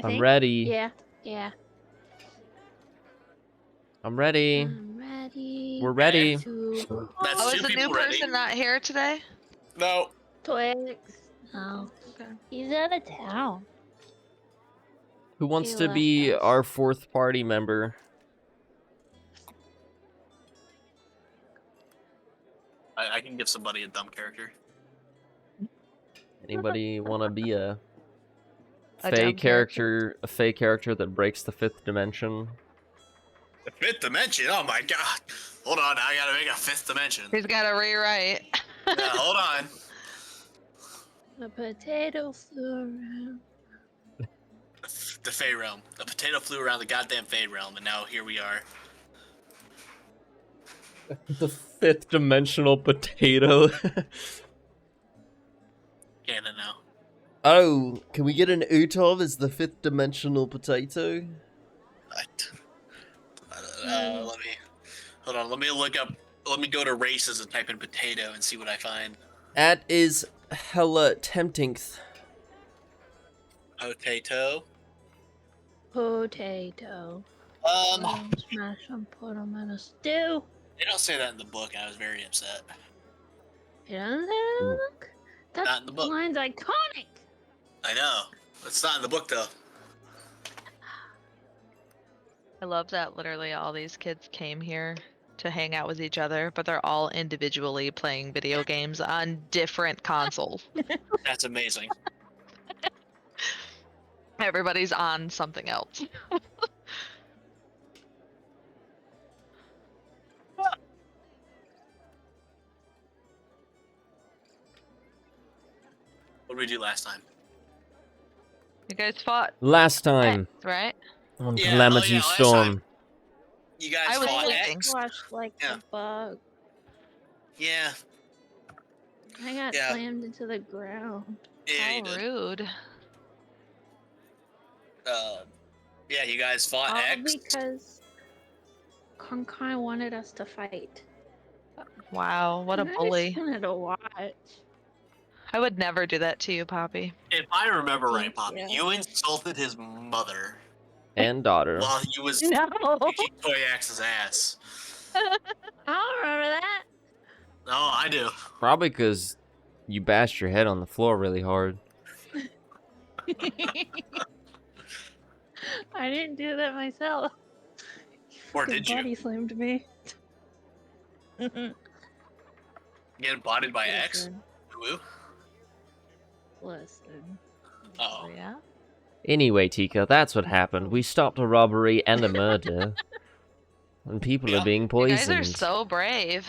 I'm ready. Yeah, yeah. I'm ready. I'm ready. We're ready. To That's Oh, two is the new people ready. person not here today? No. Twix. Oh, Okay. he's out of town. Who wants He to be left us. our fourth party member? I can give somebody a dumb character. Anybody want to be a A fey dumb character? A fey character that breaks the fifth dimension? The fifth dimension? Oh my god. Hold on, I gotta make a fifth dimension. He's got to rewrite. Yeah, hold on. The potato flew around. The Fey realm. The potato flew around the goddamn Fey realm, and now here we are. The fifth dimensional potato. Canon now. Oh, can we get an Utov as the fifth dimensional potato? Let me. Hold on, let me look up. Let me go to races and type in potato and see what I find. That is hella tempting. Potato. Potato. Smash them, put them in a stew. They don't say that in the book, and I was very upset. You don't look? That Not in the book. line's iconic. I know. It's not in the book, though. I love that literally all these kids came here to hang out with each other, but they're all individually playing video games on different consoles. That's amazing. Everybody's on something else. What did we do last time? You guys fought, Last time right? on Yeah, Calamity last Storm. time. You guys I was fought sleeping. X? Flushed like Yeah. a bug. Yeah. I got Yeah. slammed into the ground. Yeah, you How did. rude. Yeah, you guys fought All X. because Konkai wanted us to fight. Wow, what a And I bully. just wanted to watch. I would never do that to you, Poppy. If I remember right, Thank Poppy, you. you insulted his mother And daughter. while he was No, kicking Toy Axe's ass. I don't remember that. No, I do. Probably because you bashed your head on the floor really hard. I didn't do that myself. Or Fucking did you? body slammed me. Get bodied by X? Listen, Woo? listen. Oh. Yeah? Anyway, Tika, that's what happened. We stopped a robbery and a murder. And people are Yeah. being You guys poisoned. are so brave.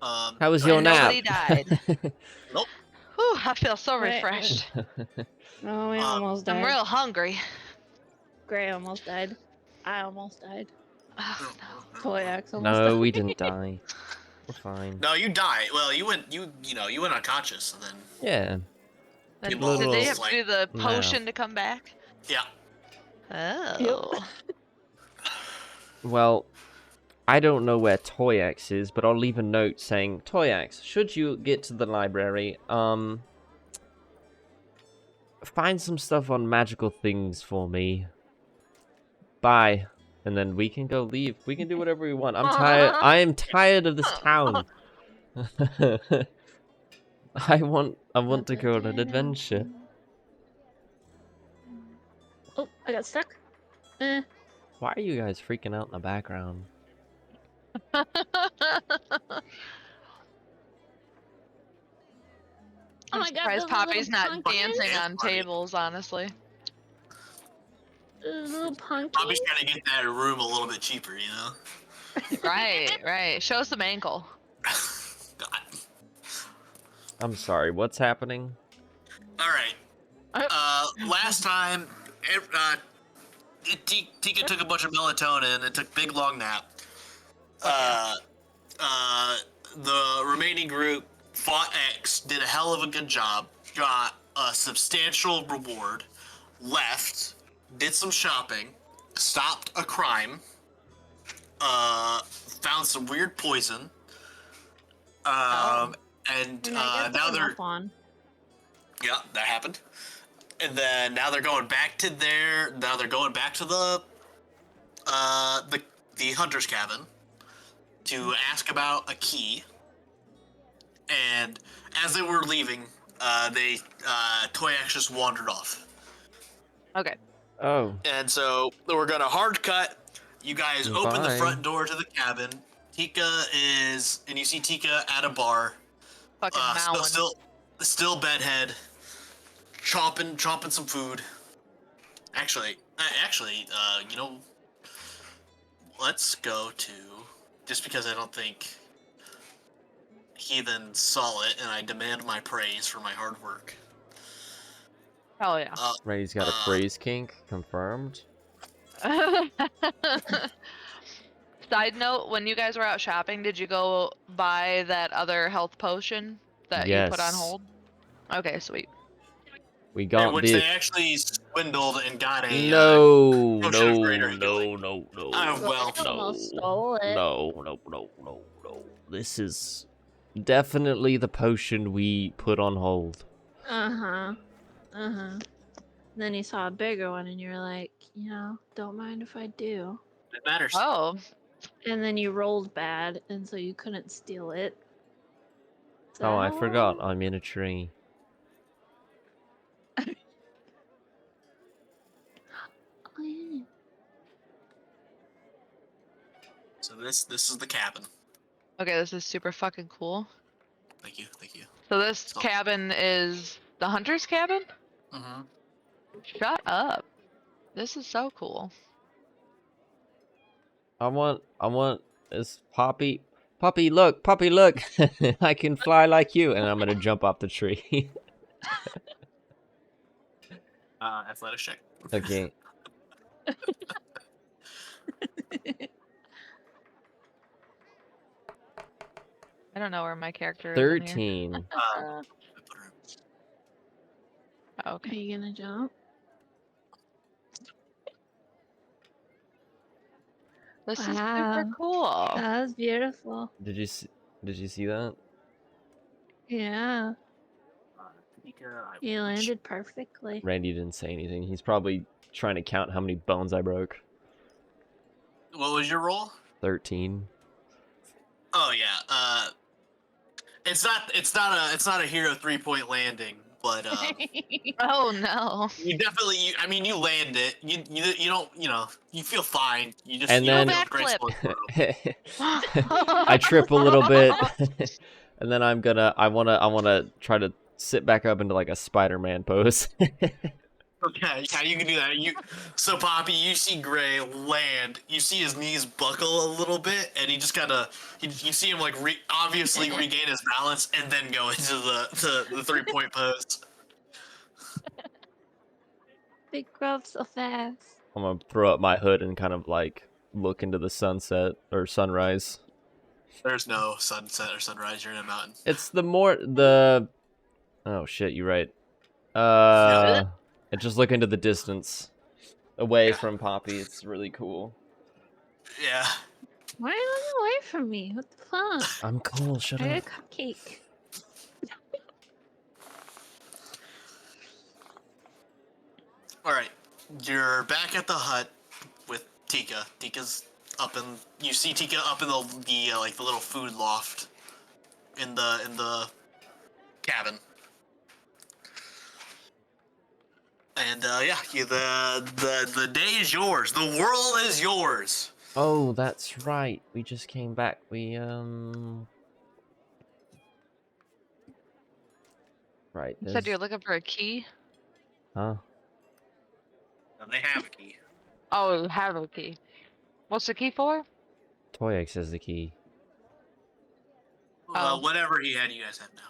How was your And nap? nobody died. Nope. Whew, I feel so Right. refreshed. Oh, we almost I'm died. real hungry. Gray almost died. I almost died. Oh, Toy Axe almost died. No, we didn't die. We're fine. No, you died. Well, you went unconscious, and then Yeah. no. People Did they little- have to do the No. potion to come back? yeah. Oh. Well, I don't know where Toyax is, but I'll leave a note saying, Toyax, should you get to the library, find some stuff on magical things for me. Bye. And then we can go leave. We can do whatever we want. I'm tired. I am tired of this town. I want to go on an adventure. Oh, I got stuck. Eh. Why are you guys freaking out in the background? Oh I'm my god, surprised those Poppy's little not pumpkins. dancing on Funny. tables, honestly. Those little pumpkins. Poppy's trying to get that room a little bit cheaper, you know? Right, right. Show some ankle. God. I'm sorry, what's happening? Alright. Last time, Tika took a bunch of melatonin and took a big long nap. The remaining group fought X, did a hell of a good job, got a substantial reward, left, did some shopping, stopped a crime, found some weird poison, and And I guess now I'm they're... off on. Yeah, that happened. And then now they're going back to the hunter's cabin to ask about a key. And as they were leaving, Toyax just wandered off. Okay. Oh, And so we're gonna hard cut. You guys open the Bye. front door to the cabin. And you see Tika at a bar, Fucking Malin. still bedhead, chomping some food. Actually, you know, let's go to, just because I don't think Heathen saw it, and I demand my praise for my hard work. Hell yeah. Ray's got a praise kink confirmed. Side note, when you guys were out shopping, did you go buy that other health potion that you put on Yes. hold? Okay, sweet. We got Which the they actually swindled and got a no, potion of greater no, healing. no, no, Well, I almost stole it. no. This is definitely the potion we put on hold. Uh-huh. Then you saw a bigger one and you were like, don't mind if I do. it matters. Oh, And then you rolled bad, and so you couldn't steal it. Oh, I So- forgot. I'm in a tree. Oh, yeah. So this is the cabin. okay, this is super fucking cool. Thank you. So this So- cabin is the hunter's cabin? Mm-hmm. Shut up. This is so cool. I want this Poppy, look, I can fly like you, and I'm gonna jump off the tree. Athletics check. Okay. I don't know where my character is. in here. 13. Are Okay. you gonna jump? This is super Wow. cool. That was beautiful. Did you see that? Yeah, you landed perfectly. Randy didn't say anything. He's probably trying to count how many bones I broke. What was your roll? 13. Oh yeah. It's not a hero 3-point landing, but Oh no. you definitely. You land it. You don't. You feel fine. You just. And you then- don't feel graceful. I trip a little bit, and then I wanna try to sit back up into like a Spider-Man pose. Okay, yeah, you can do that. So Poppy, you see Gray land. You see his knees buckle a little bit, and he just you see him like obviously regain his balance, and then go into the 3-point pose. Big growth so fast. I'm gonna throw up my hood and kind of like look into the sunset or sunrise. There's no sunset or sunrise. You're in a mountain. It's oh shit, you're right. And just look into the distance, away from Poppy. It's really cool. Yeah. Why are you looking away from me? What the fuck? I'm cool. Shut I up. got a cupcake. All right. You're back at the hut with Tika. You see Tika up in the like the little food loft in the cabin. And the day is yours. The world is yours. Oh, that's right. We just came back. We Right. You said there's- you're looking for a key? Huh? And they have a key. Oh, you have a key. What's the key for? Toyax has the key. Oh. Whatever he had, you guys have now.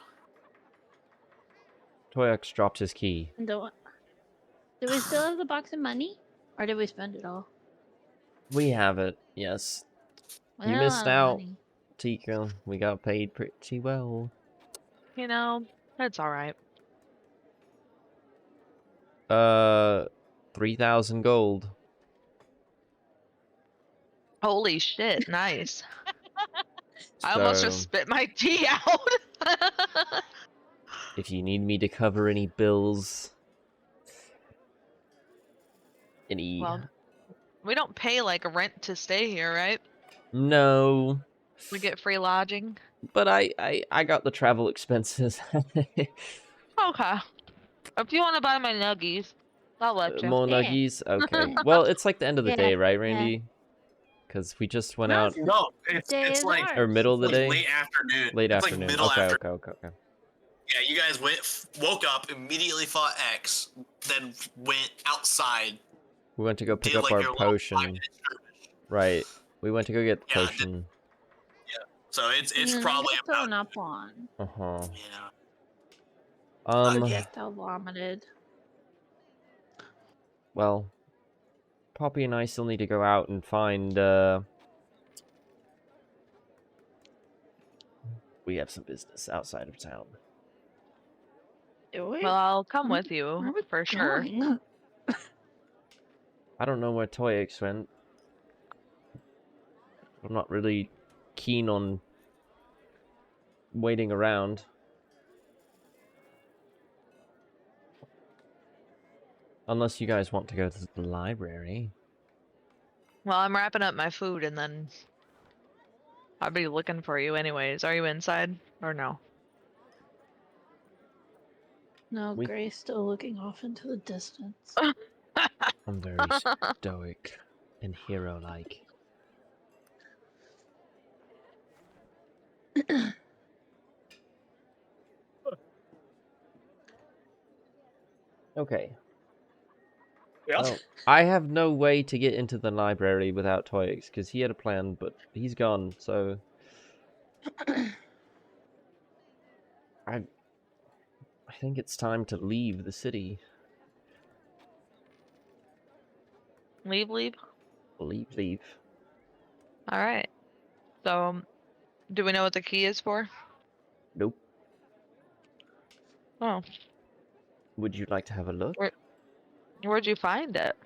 Toyax dropped his key. And do we still have the box of money? Or did we spend it all? We have it. Yes. We You had a missed lot of out. money. Tika, we got paid pretty well. You know, that's alright. 3,000 gold. Holy shit, nice. I almost just spit my tea out. If you need me to cover any bills, any. Well, we don't pay like rent to stay here, right? No. We get free lodging. But I got the travel expenses. Okay. If you want to buy my nuggies, I'll let you. More Yeah. nuggies? Okay. Well, it's like the end of the Yeah, day, right, yeah. Randy? Because we just went No, out. it's the No, it's day it's is like Or ours. middle of the like day? late afternoon. Late it's afternoon. like middle Okay, after. okay. Yeah, you guys woke up, immediately fought X, then went outside. We went to go pick Did up like our your little potion. 5-minute skirmish. Right. We went to go get the Yeah, potion. So it's And then I probably got thrown up on. Uh-huh. yeah. Projectile vomited. Well, Poppy and I still need to go out and find, we have some business outside of town. Do we? Well, I'll come Where- with you where are we for sure. going? I don't know where Toyx went. I'm not really keen on waiting around. Unless you guys want to go to the library. Well, I'm wrapping up my food and then I'll be looking for you anyways. Are you inside or no? No, We- Gray's still looking off into the distance. I'm very stoic and hero-like. Okay. Yeah. Well, I have no way to get into the library without Toyx, because he had a plan, but he's gone, so... I think it's time to leave the city. Leave. Leave. All right. So, do we know what the key is for? Nope. Oh, Would you like to have a look? where'd you find it?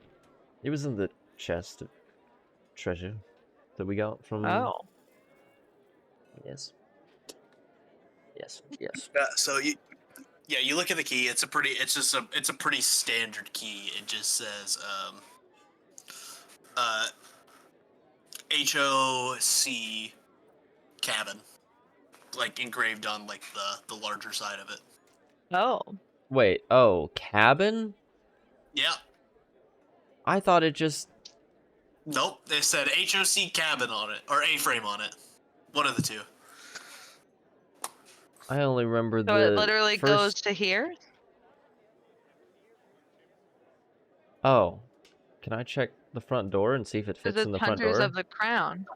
It was in the chest of treasure that we got from... Oh, Yes. So you look at the key. It's a pretty standard key. It just says HOC cabin, like engraved on like the larger side of it. oh. Wait, oh, cabin? Yep. I thought it just... Nope. They said HOC cabin on it or A-frame on it. One of the two. I only remember So the it literally first... goes to here? Oh. Can I check the front door and see if it Because fits in it's the front Hunters door? of the Crown.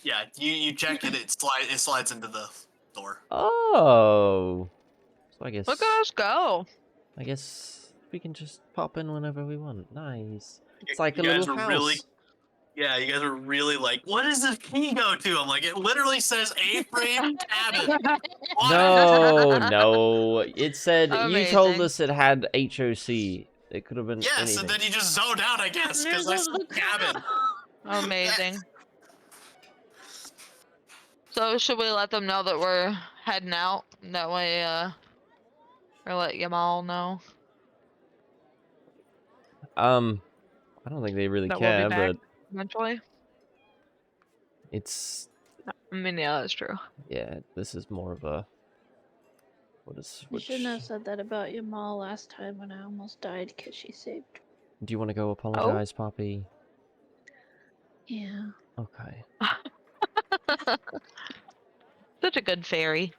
Yeah. You check it. It slides into the door. Oh. So I guess... Look at us go. I guess we can just pop in whenever we want. Nice. It's You like a guys little were house. really- Yeah, you guys are really like, what does this key go to? I'm like, it literally says A-frame cabin. No. It said, you told Amazing. us it had HOC. It could have been Yes, anything. and then you just zoned out, I guess, because I said cabin. Amazing. So should we let them know that we're heading out? That way, or let Yamal know I don't think they really that we'll care, be back but eventually? it's... I mean, yeah, that's true. Yeah, this is more of a... You shouldn't have said that about your mall last time when I almost died because she saved. Do you want to go apologize, Poppy? Yeah. Okay. Such a good fairy.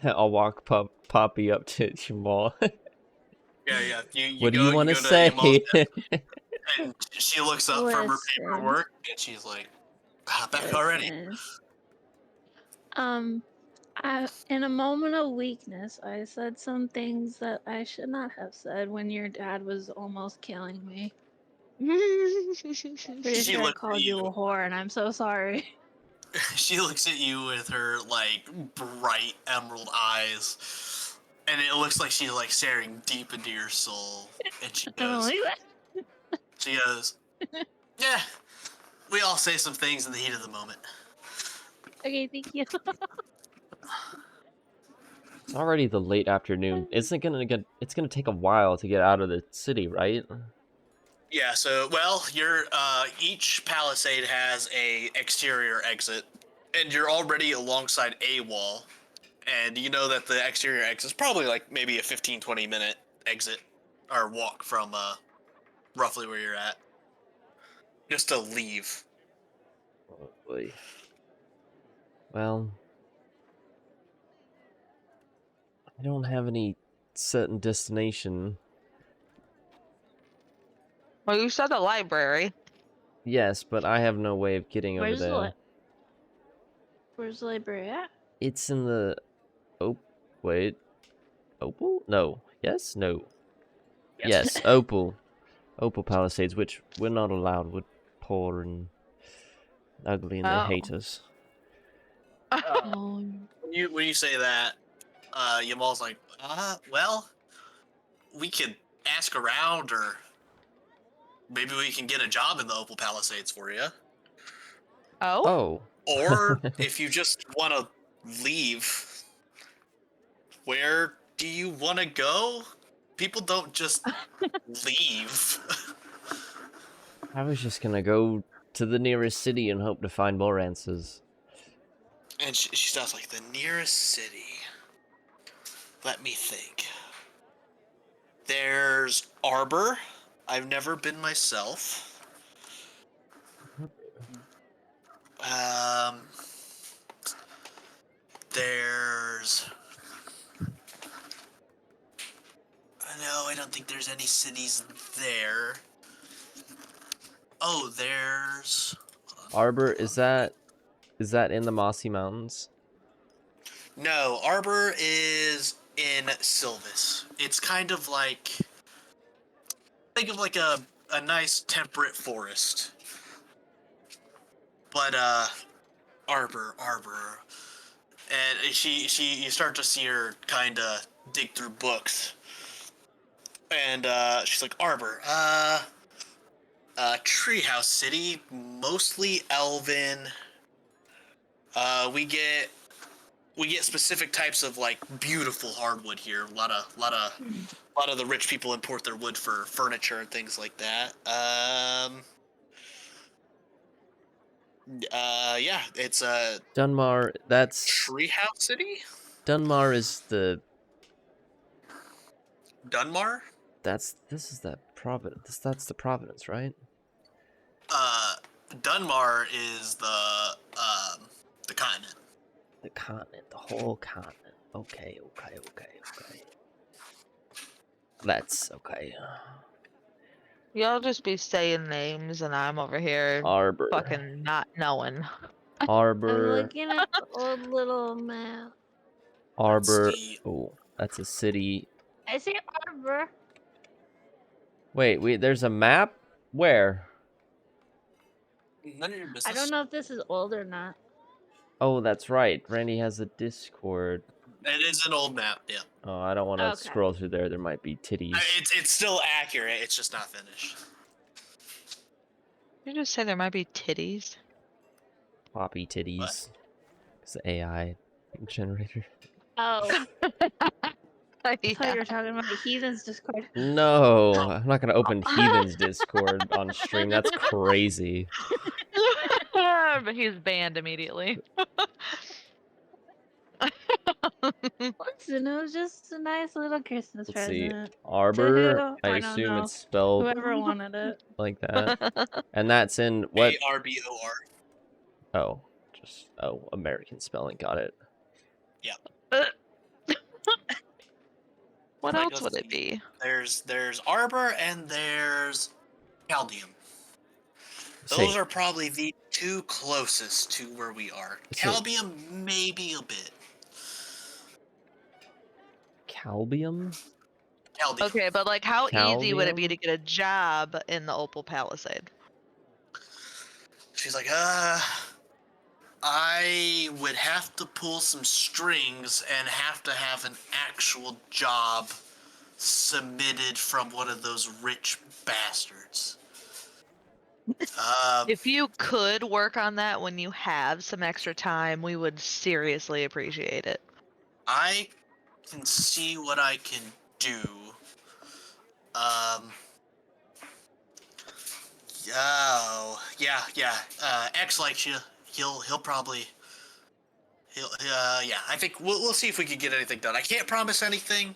I'll walk Poppy up to Jamal. Yeah. What do go- you want to go say? Yamal's desk, and she looks up from her Listen. paperwork, and she's like, back already. Listen. In a moment of weakness, I said some things that I should not have said when your dad was almost killing me. Pretty She sure I looked at called you a you. whore, and I'm so sorry. She looks at you with her, like, bright emerald eyes, and it looks like she's, like, staring deep into your soul, and she goes, yeah, we all say some things in the heat of the moment. Okay, thank you. It's already the late afternoon. It's gonna take a while to get out of the city, right? Yeah, so each palisade has a exterior exit, and you're already alongside a wall, and you know that the exterior exit is probably like maybe a 15-20 minute exit or walk from roughly where you're at, just to leave. Oh boy. Well, I don't have any certain destination. Well, you said the library. Yes, but I have no way of getting over Where's there. Where's the library at? It's in the... Oh, wait. Opal? No. Yes? No. Yes, Opal. Opal Palisades, which we're not allowed. We're poor and ugly and they Oh. hate us. Oh, When you say that, Yamal's like, well, we could ask around, or maybe we can get a job in the Opal Palisades for you. Oh? Oh. Or if you just want to leave, where do you want to go? People don't just leave. I was just gonna go to the nearest city and hope to find more answers. And she starts like, the nearest city. Let me think. There's Arbor. I've never been myself. There's... No, I don't think there's any cities there. Oh, there's... Arbor, is that in the Mossy Mountains? No, Arbor is in Silvis. It's kind of like... Think of like a nice temperate forest. But, Arbor. And you start to see her kind of dig through books. And, she's like, Arbor, Treehouse City, mostly elven. We get specific types of like beautiful hardwood here. A lot of the rich people import their wood for furniture and things like that. Yeah, it's a Dunmar, that's... Treehouse City. Dunmar is the... Dunmar. This is the Providence. That's the Providence, right? Dunmar is the continent. The continent, the whole continent. Okay. That's okay. Y'all just be saying names and I'm over here Arbor. fucking not knowing. I'm Arbor. looking at the old little map. Arbor. That's the- Oh, that's a city. I see Arbor. Wait, there's a map? Where? None of your business. I don't know if this is old or not. Oh, that's right. Randy has a Discord. It is an old map, yeah. Oh, I don't want to Okay. scroll through there. There might be titties. It's still accurate. It's just not finished. You just say there might be titties. Floppy titties. It's the AI generator. Oh, I thought Yeah. you were talking about the Heathens Discord. No, I'm not gonna open Heathen's Discord on stream. That's crazy. But he's banned immediately. Listen, it was just a nice little Christmas Let's see. present. Arbor. who? I I don't assume know. it's spelled Whoever wanted it. like that. And that's in what? ARBOR. Oh, American spelling. Got it. What Like, else would it be? There's Arbor and there's Caldium. Say, Those are probably the two closest to where we are. So- Calbium, maybe a bit. Calbium? Caldium. Okay, but like how easy would it be Caldium? to get a job in the Opal Palisade? She's like, I would have to pull some strings and have to have an actual job submitted from one of those rich bastards. If you could work on that when you have some extra time, we would seriously appreciate it. I can see what I can do. Oh, yeah. X likes you. He'll probably. Yeah. I think we'll see if we can get anything done. I can't promise anything,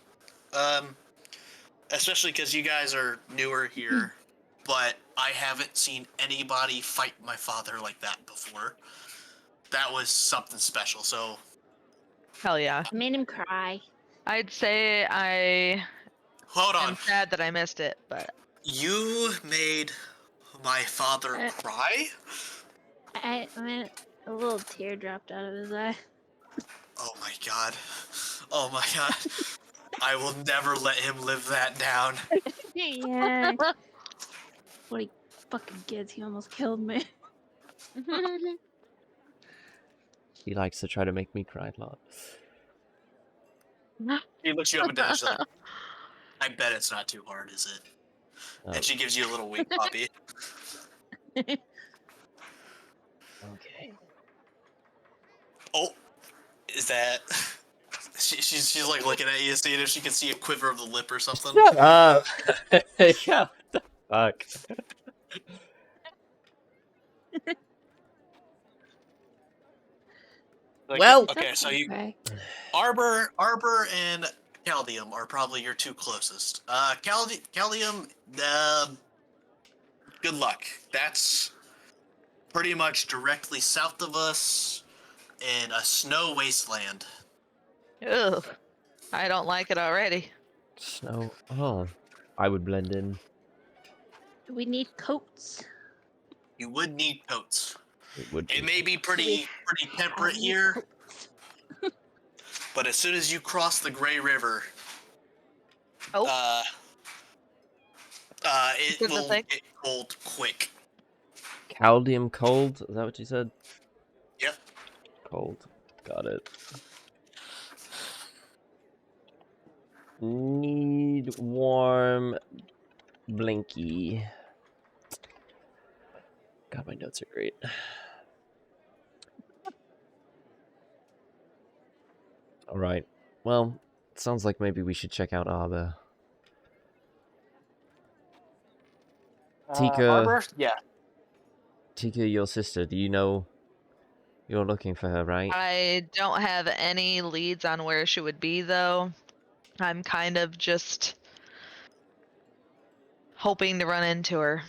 especially because you guys are newer here. But I haven't seen anybody fight my father like that before. That was something special. So Hell yeah. I made him cry. I'd say I hold on. am sad that I missed it, but You made my father Uh, cry? I mean, a little tear dropped out of his eye. Oh my god. Oh my god. I will never let him live that down. Yeah. What he fucking gets, he almost killed me. He likes to try to make me cry a lot. He looks you up and down. She's like, I bet it's not too hard, is it? Oh, And she gives you a little wink puppy. okay. Oh, is that? She's like looking at you, seeing if she can see a quiver of the lip or something. Shut up! Yeah, what the fuck? Like, Well- okay, so you Cry. Arbor and Caldium are probably your two closest. Caldium, good luck. That's pretty much directly south of us in a snow wasteland. Ugh. I don't like it already. Snow. Oh, I would blend in. We need coats. You would need coats. It would. It may be pretty temperate Have here, coats. but as soon as you cross the Gray River, Oh, it Is it the will thing? get cold quick. Caldium cold? Is that what you said? Yep. Cold. Got it. Need warm blinky. God, my notes are great. All right. Well, sounds like maybe we should check out Arbor. Tika, Arbor? Yeah. Tika, your sister. Do you know you're looking for her, right? I don't have any leads on where she would be, though. I'm kind of just hoping to run into her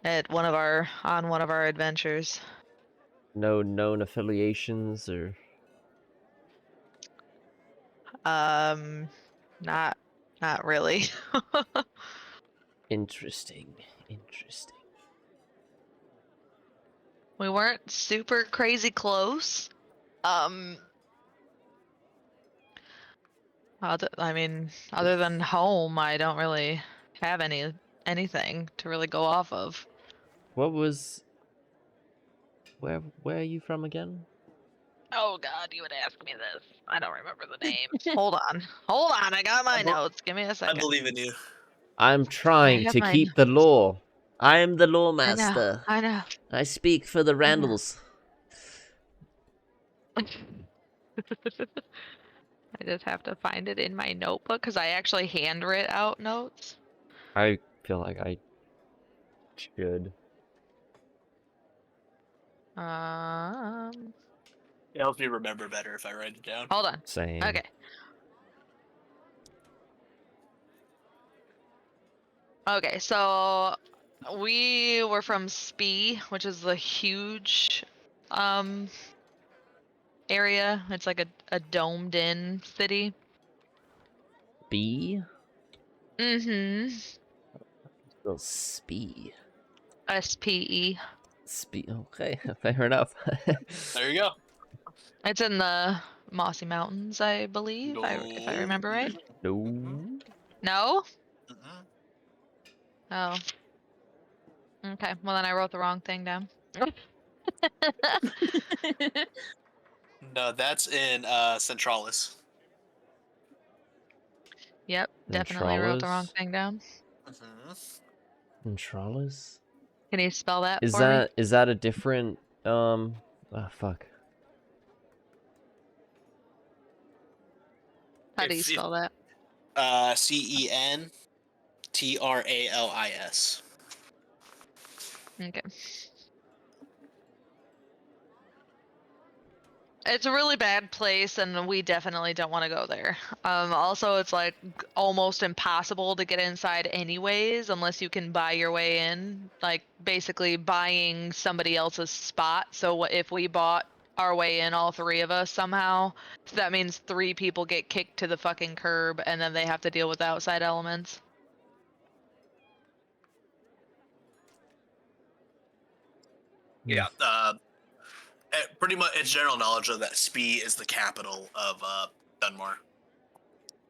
at one of our adventures. No known affiliations or Not really. interesting. Interesting. We weren't super crazy close. Other than home, I don't really have anything to really go off of. What was? Where are you from again? Oh God, you would ask me this. I don't remember the name. Hold on, I got my notes. Give me a I second. believe in you. I'm trying have to mine. keep the law. I am the law I know. master. I know. I speak for the I know. Randalls. I just have to find it in my notebook because I actually handwrite out notes. I feel like I should. It helps me remember better if I write it down. Hold on. Same. Okay. Okay, so we were from Spee, which is a huge area. It's like a domed in city. B? Mm-hmm. Little spee. SPE. Spee. Okay, fair enough. There you go. It's in the Mossy Mountains, I believe, if I remember right. No. No? Mhm. Oh. Okay, well then I wrote the wrong thing down. No, that's in Centralis. Yep, definitely wrote the wrong Ventralis? thing down. Ventralis? Can you spell that Is for me? that a different fuck. How do you spell that? CENTRALIS. Okay. It's a really bad place, and we definitely don't want to go there. Also, it's like almost impossible to get inside anyways, unless you can buy your way in. Like basically buying somebody else's spot. So if we bought our way in, all three of us somehow, so that means 3 people get kicked to the fucking curb, and then they have to deal with the outside elements. Yeah. Pretty much, it's general knowledge of that Spee is the capital of Dunmore.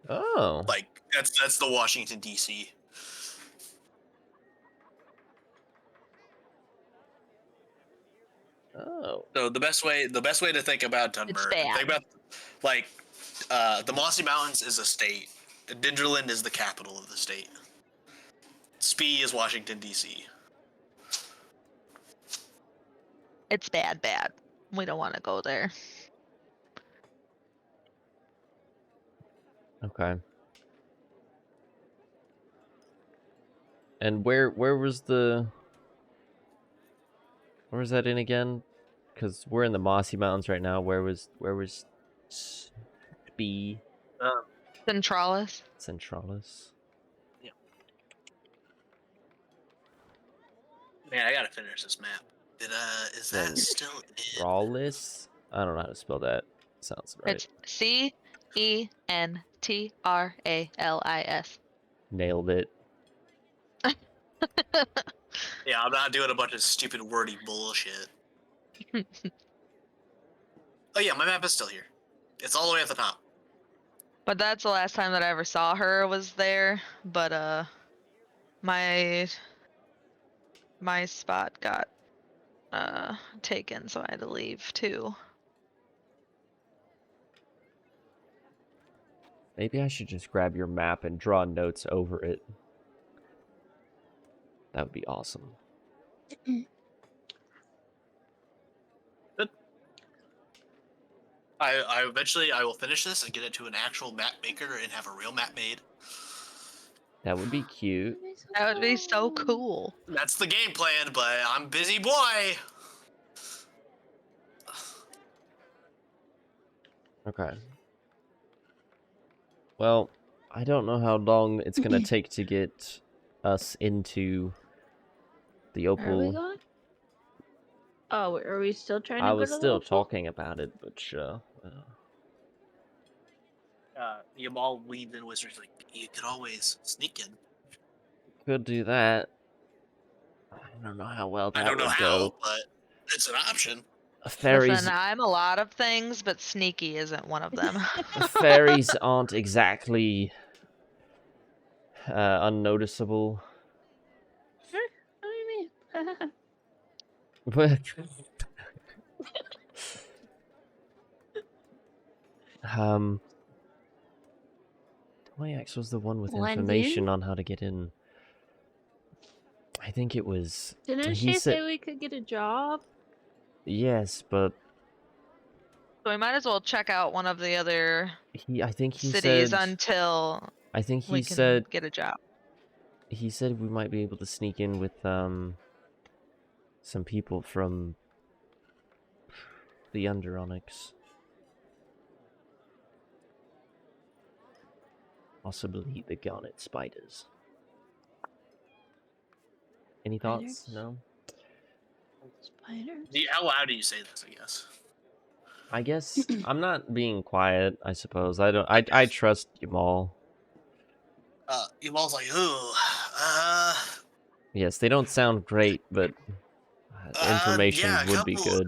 Oh. Like that's the Washington D.C. Oh. So the best way to think about Dunmore, bad. think about like the Mossy Mountains is a state. Dingerland is the capital of the state. Spee is Washington D.C. It's bad. We don't want to go there. Okay. And where was that in again? Because we're in the Mossy Mountains right now. Where was Spee Centralis. Centralis? Man, I gotta finish this map. Is that still in? Centralis? I don't know how to spell that. Sounds right. It's CENTRALIS. Nailed it. Yeah, I'm not doing a bunch of stupid wordy bullshit. Oh yeah, my map is still here. It's all the way at the top. But that's the last time that I ever saw her was there. But my spot got taken, so I had to leave too. Maybe I should just grab your map and draw notes over it. That would be awesome. Good. I eventually I will finish this and get it to an actual map maker and have a real map made. That would be cute. That would be so cool. That's the game plan, but I'm busy boy. Okay. Well, I don't know how long it's gonna take to get us into the Where are we Opal. going? Oh, are we still trying to I go was to the still Opal? talking about it, but Yamal leaned in Wizards like, you could always sneak in. could do that. I don't know how well that I don't know would how, go. but it's an option. Fairies, Listen, I'm a lot of things, but sneaky isn't one of them. fairies aren't exactly unnoticeable. What do you mean? But Toyax was the one with Blend information in? on how to get in. I think it was. Didn't he she said say we could get a job? yes, but So we might as well check out one of the other I think he cities said. until I think he we can said. get a job. He said we might be able to sneak in with some people from the Underonyx. Possibly the Garnet Spiders. Any thoughts? Spiders? No? Spiders? How loud do you say this, I guess? I guess I'm not being quiet, I suppose. I trust Yamal. Yamal's like, ooh, Yes, they don't sound great, but information yeah, would be good.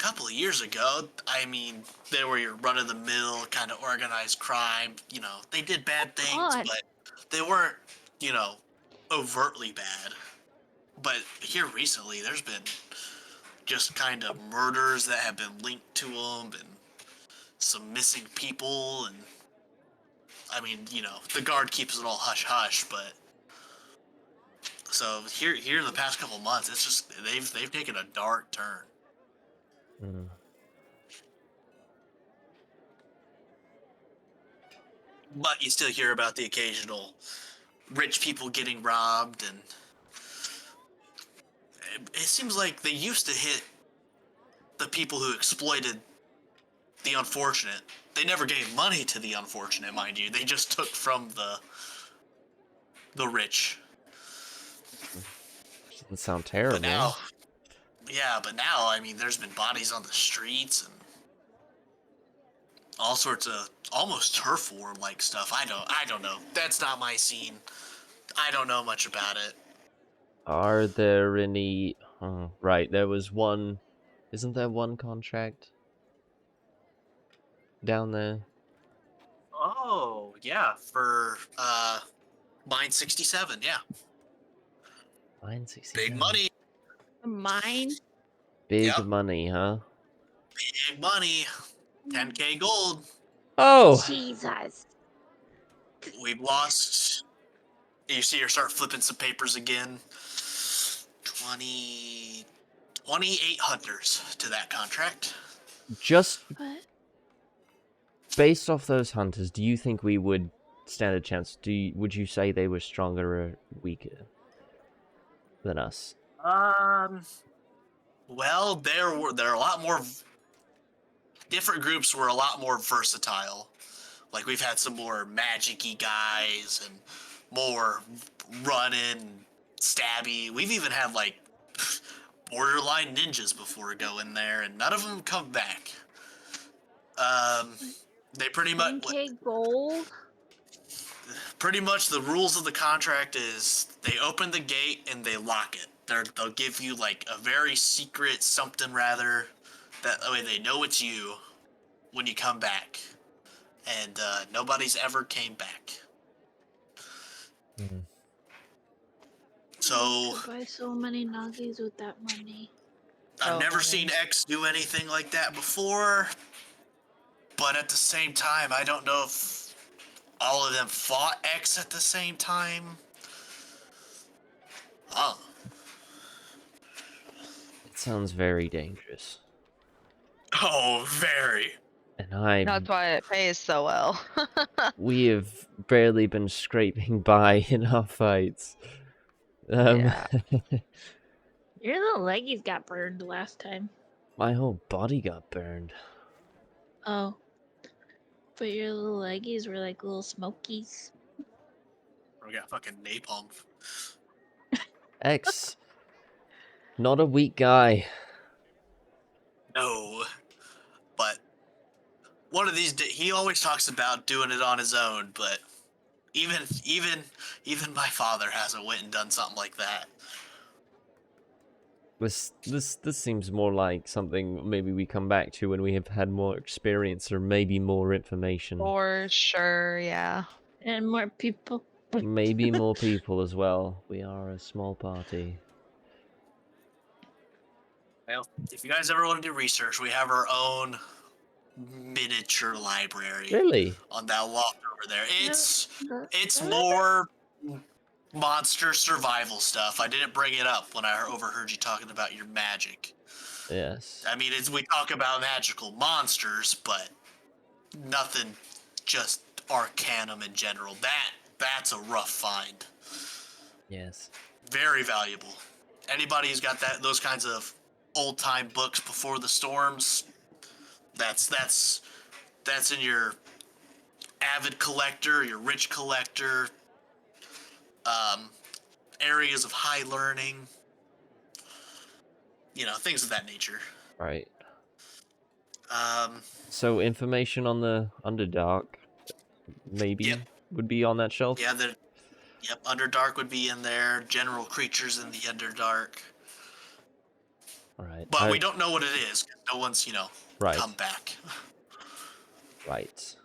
couple of years ago, I mean, they were your run-of-the-mill kind of organized crime. You know, they did bad things, God. but they weren't, overtly bad. But here recently, there's been just kind of murders that have been linked to them, and some missing people, and I mean, the guard keeps it all hush-hush, but so here in the past couple months, it's just they've taken a dark turn. Mm. But you still hear about the occasional rich people getting robbed and it seems like they used to hit the people who exploited the unfortunate. They never gave money to the unfortunate, mind you. They just took from the rich. Doesn't sound But terrible. now, I mean, there's been bodies on the streets and all sorts of almost turf war like stuff. I don't know. That's not my scene. I don't know much about it. Are there any... right, there was one... Isn't there one contract down there? Oh, yeah, for Mine 67, yeah. Mine 67. Big money. Mine? Big Yep. money, huh? Big money. 10k gold. Oh! Jesus. We've lost. You see her start flipping some papers again. 28 hunters to that contract. Just What? based off those hunters, do you think we would stand a chance? Would you say they were stronger or weaker than us? Well, there are a lot more. Different groups were a lot more versatile. Like we've had some more magic-y guys and more running, stabby. We've even had like borderline ninjas before go in there, and none of them come back. They pretty much 10k gold? the rules of the contract is they open the gate and they lock it. They'll give you like a very secret something rather, that way they know it's you when you come back, and nobody's ever came back. So I could buy so many nuggies with that money. I've Oh, never honey. seen X do anything like that before, but at the same time, I don't know if all of them fought X at the same time. Oh, It sounds very dangerous. oh, very. And That's why it pays so well. we have barely been scraping by in our fights. Yeah. Your little leggies got burned last time. My whole body got burned. Oh. But your little leggies were like little smokies. We got fucking napalm. X, not a weak guy. No, but one of these he always talks about doing it on his own, but even my father hasn't went and done something like that. This seems more like something maybe we come back to when we have had more experience or maybe more information. For sure, yeah. And more people. Maybe more people as well. We are a small party. Well, if you guys ever want to do research, we have our own miniature library Really? on that loft over there. It's What? more monster survival stuff. I didn't bring it up when I overheard you talking about your magic. Yes. I mean, we talk about magical monsters, but nothing just arcanum in general. That's a rough find. Yes. Very valuable. Anybody who's got those kinds of old time books before the storms, that's in your avid collector, your rich collector, areas of high learning, things of that nature. Right. Um, So information on the Underdark maybe Yep. would be on that shelf? yeah, Underdark would be in there. General creatures in the Underdark. Right. But we don't know what it is. No one's, Right. come back. Right.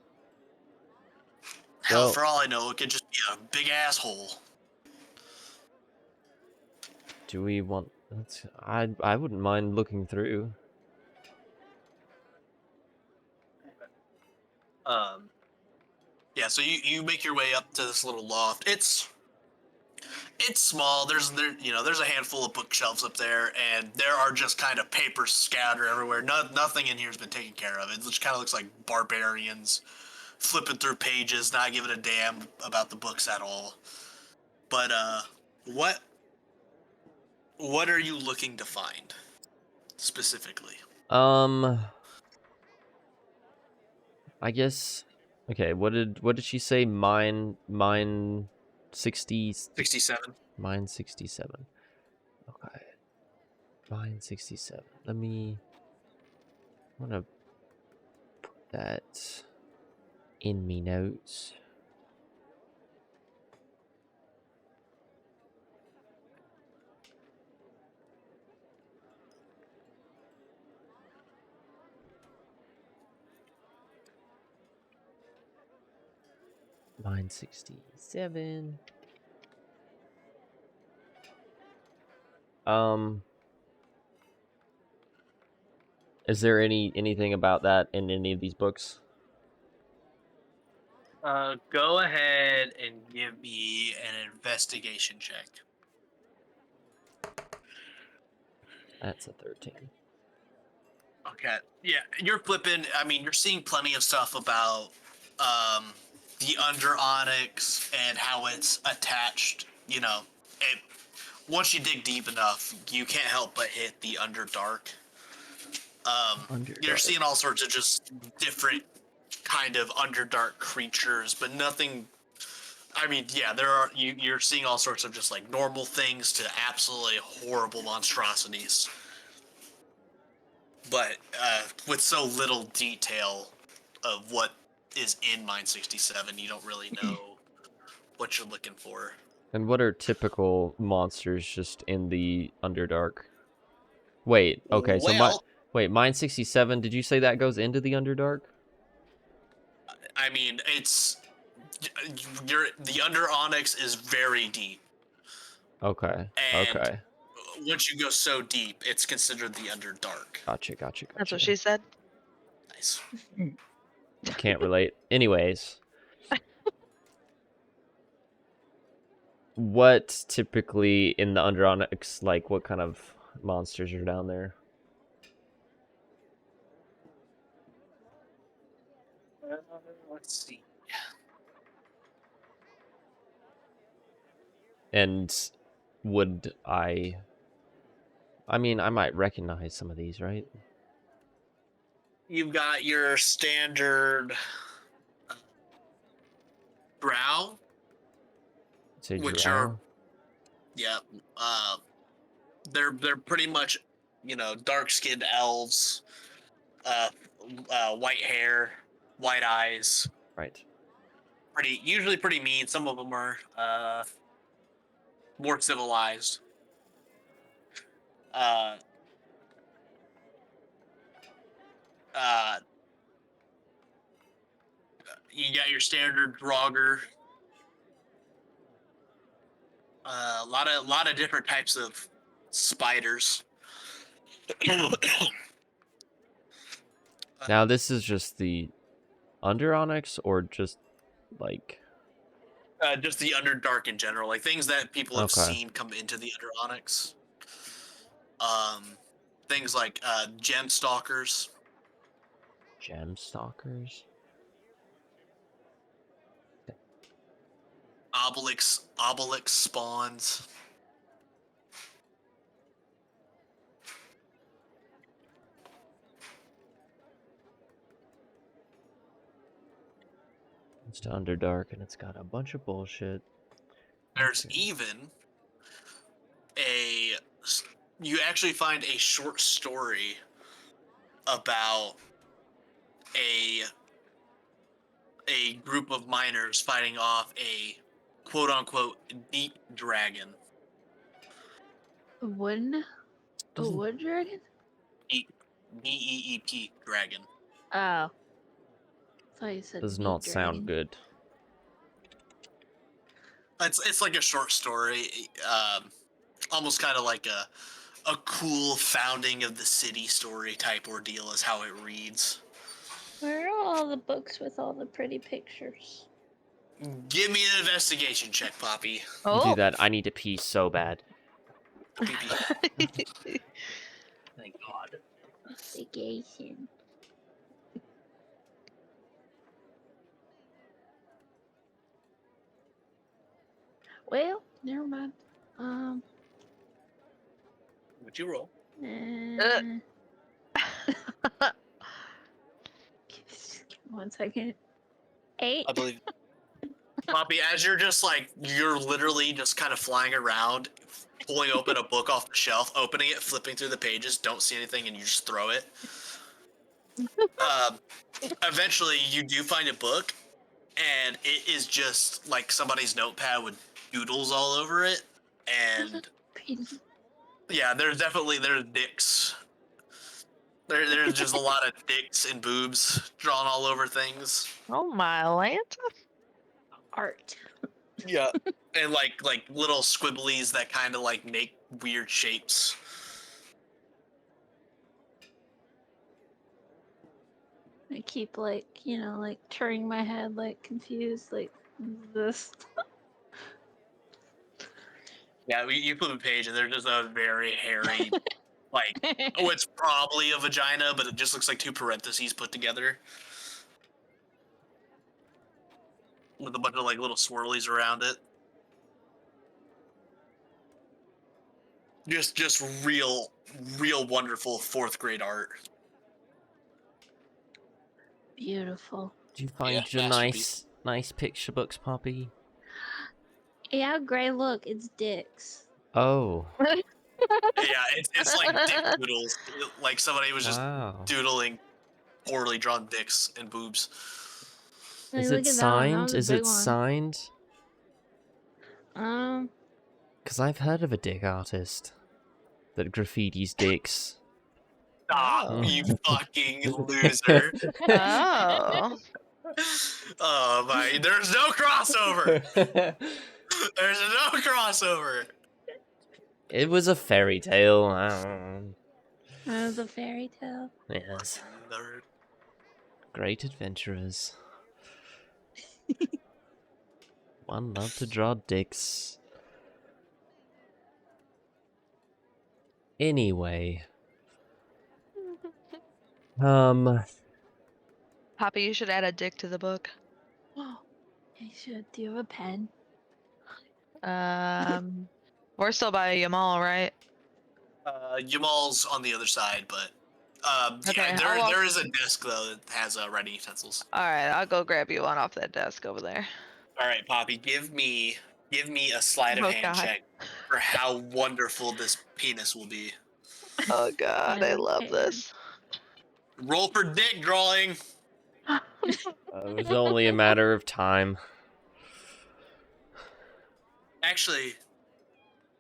Hell, Well- for all I know, it could just be a big asshole. Do we want... I wouldn't mind looking through. Yeah, so you make your way up to this little loft. It's small. There's a handful of bookshelves up there, and there are just kind of papers scattered everywhere. Nothing in here has been taken care of. It just kind of looks like barbarians flipping through pages, not giving a damn about the books at all. But what What are you looking to find specifically? I guess. Okay, what did she say? Mine 60. 67. Mine 67. Okay. Mine 67. Let me. I want to put that in me notes. Mine 67. Is there anything about that in any of these books? Go ahead and give me an investigation check. That's a 13. Okay. Yeah, you're flipping. I mean, you're seeing plenty of stuff about the under onyx and how it's attached. You know, it, once you dig deep enough, you can't help but hit the underdark. You're Underdark. seeing all sorts of just different kind of underdark creatures, but nothing. I mean, yeah, you're seeing all sorts of just like normal things to absolutely horrible monstrosities, but with so little detail of what is in Mine 67, you don't really know what you're looking for. And what are typical monsters just in the Underdark? Wait, okay, so Well, Mine 67, did you say that goes into the Underdark? I mean, the under onyx is very deep, Okay, and okay. once you go so deep, it's considered the underdark. Gotcha. That's what she said. Nice. Can't relate. Anyways, what typically in the Underonyx, like what kind of monsters are down there? Let's see. And would I mean, I might recognize some of these, right? You've got your standard drow, Say which drow. are yeah, uh, they're pretty much dark skinned elves, uh, white hair, white eyes, Right. usually pretty mean. Some of them are more civilized. Uh, uh, you got your standard Draugr. A lot of different types of spiders. Now this is just the Underonyx or just like Just the Underdark in general, like things that people have okay. seen come into the Under Onyx. Things like gem stalkers, Gem stalkers? obelix spawns. It's to Underdark and it's got a bunch of bullshit. There's Okay. even a you actually find a short story about a group of miners fighting off a quote unquote deep dragon. A wood dragon? Deep, DEEP dragon. Oh. Thought you said Does meat not sound dragon. good. It's like a short story, almost kind of like a cool founding of the city story type ordeal is how it reads. Where are all the books with all the pretty pictures? Give me an investigation check, Poppy. You Oh. do that. I need to pee so bad. Pee pee. Thank God. Investigation. Well, never mind. What'd you roll? Eh. Give me 1 second. 8. I believe. Poppy, as you're just like, you're literally just kind of flying around, pulling open a book off the shelf, opening it, flipping through the pages, don't see anything, and you just throw it. Eventually, you do find a book, and it is just like somebody's notepad with doodles all over it, and yeah, there's dicks. There's just a lot of dicks and boobs drawn all over things. Oh my Lanta. Art. Yeah, and like little squibblies that kind of like make weird shapes. I keep like, like turning my head like confused, like this. Yeah, you flip a page and there's just a very hairy, like, oh, it's probably a vagina, but it just looks like two parentheses put together. With a bunch of like little swirlies around it. Just real wonderful 4th grade art. Beautiful. Did you find Yeah, your masterpiece. nice picture books, Poppy? Yeah, Gray, look, it's dicks. Oh. Yeah, it's like dick doodles. Like somebody was just Wow. doodling poorly drawn dicks and boobs. Hey, Is look it at that one. That signed? was a Is big it one. signed? Um, Because I've heard of a dick artist that graffitis dicks. Stop, Oh. you fucking loser. Oh. Oh my, there's no crossover. There's no crossover. It was a fairy tale. I don't know. that was a fairy tale. Yes. Nerd. Great adventurers. One loved to draw dicks. Anyway. Poppy, you should add a dick to the book. Oh, I should. Do you have a pen? We're still by Yamal, right? Yamal's on the other side, but Okay, yeah, I'll walk- there is a desk though that has writing utensils. All right, I'll go grab you one off that desk over there. All right, Poppy, give me a sleight of Oh, hand God. check for how wonderful this penis will be. Oh God, I love Okay. this. Roll for dick drawing. It was only a matter of time. Actually,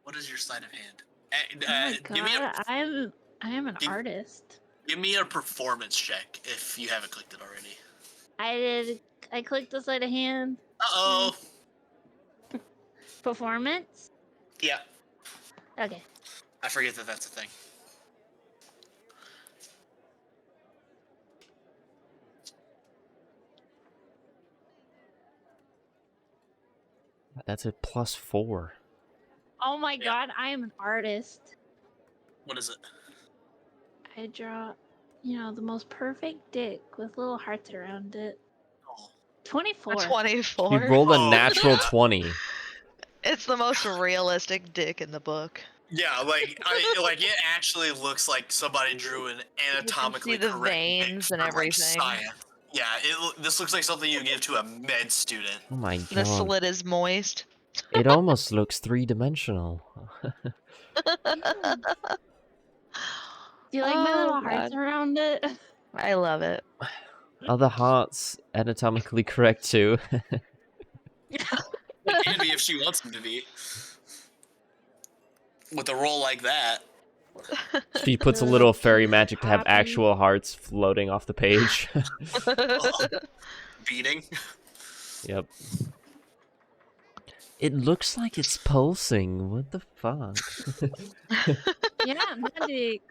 what is your sleight of hand? Oh my Give me god, I am an give- artist. me a performance check if you haven't clicked it already. I clicked the sleight of hand. Uh-oh. Performance? Yeah, Okay. I forget that that's a thing. That's a +4. Oh my Yeah. god, I am an artist. What is it? I draw, the most perfect dick with little hearts around it. Oh. 24. 24. You rolled a Oh, natural yeah. 20. It's the most realistic dick in the book. Yeah, like it actually looks like somebody drew an anatomically the correct veins dick and for, like, everything. science. Yeah, this looks like something you give to a med student. Oh my The god. slit is moist. It almost looks 3-dimensional. Do you like my Oh, little hearts God. around it? I love it. Are the hearts anatomically correct too? It can be if she wants them to be. With a roll like that. She puts a little fairy magic to have Happy. actual hearts floating off the page. Beating. Yep. It looks like it's pulsing. What the fuck? Yeah, magic.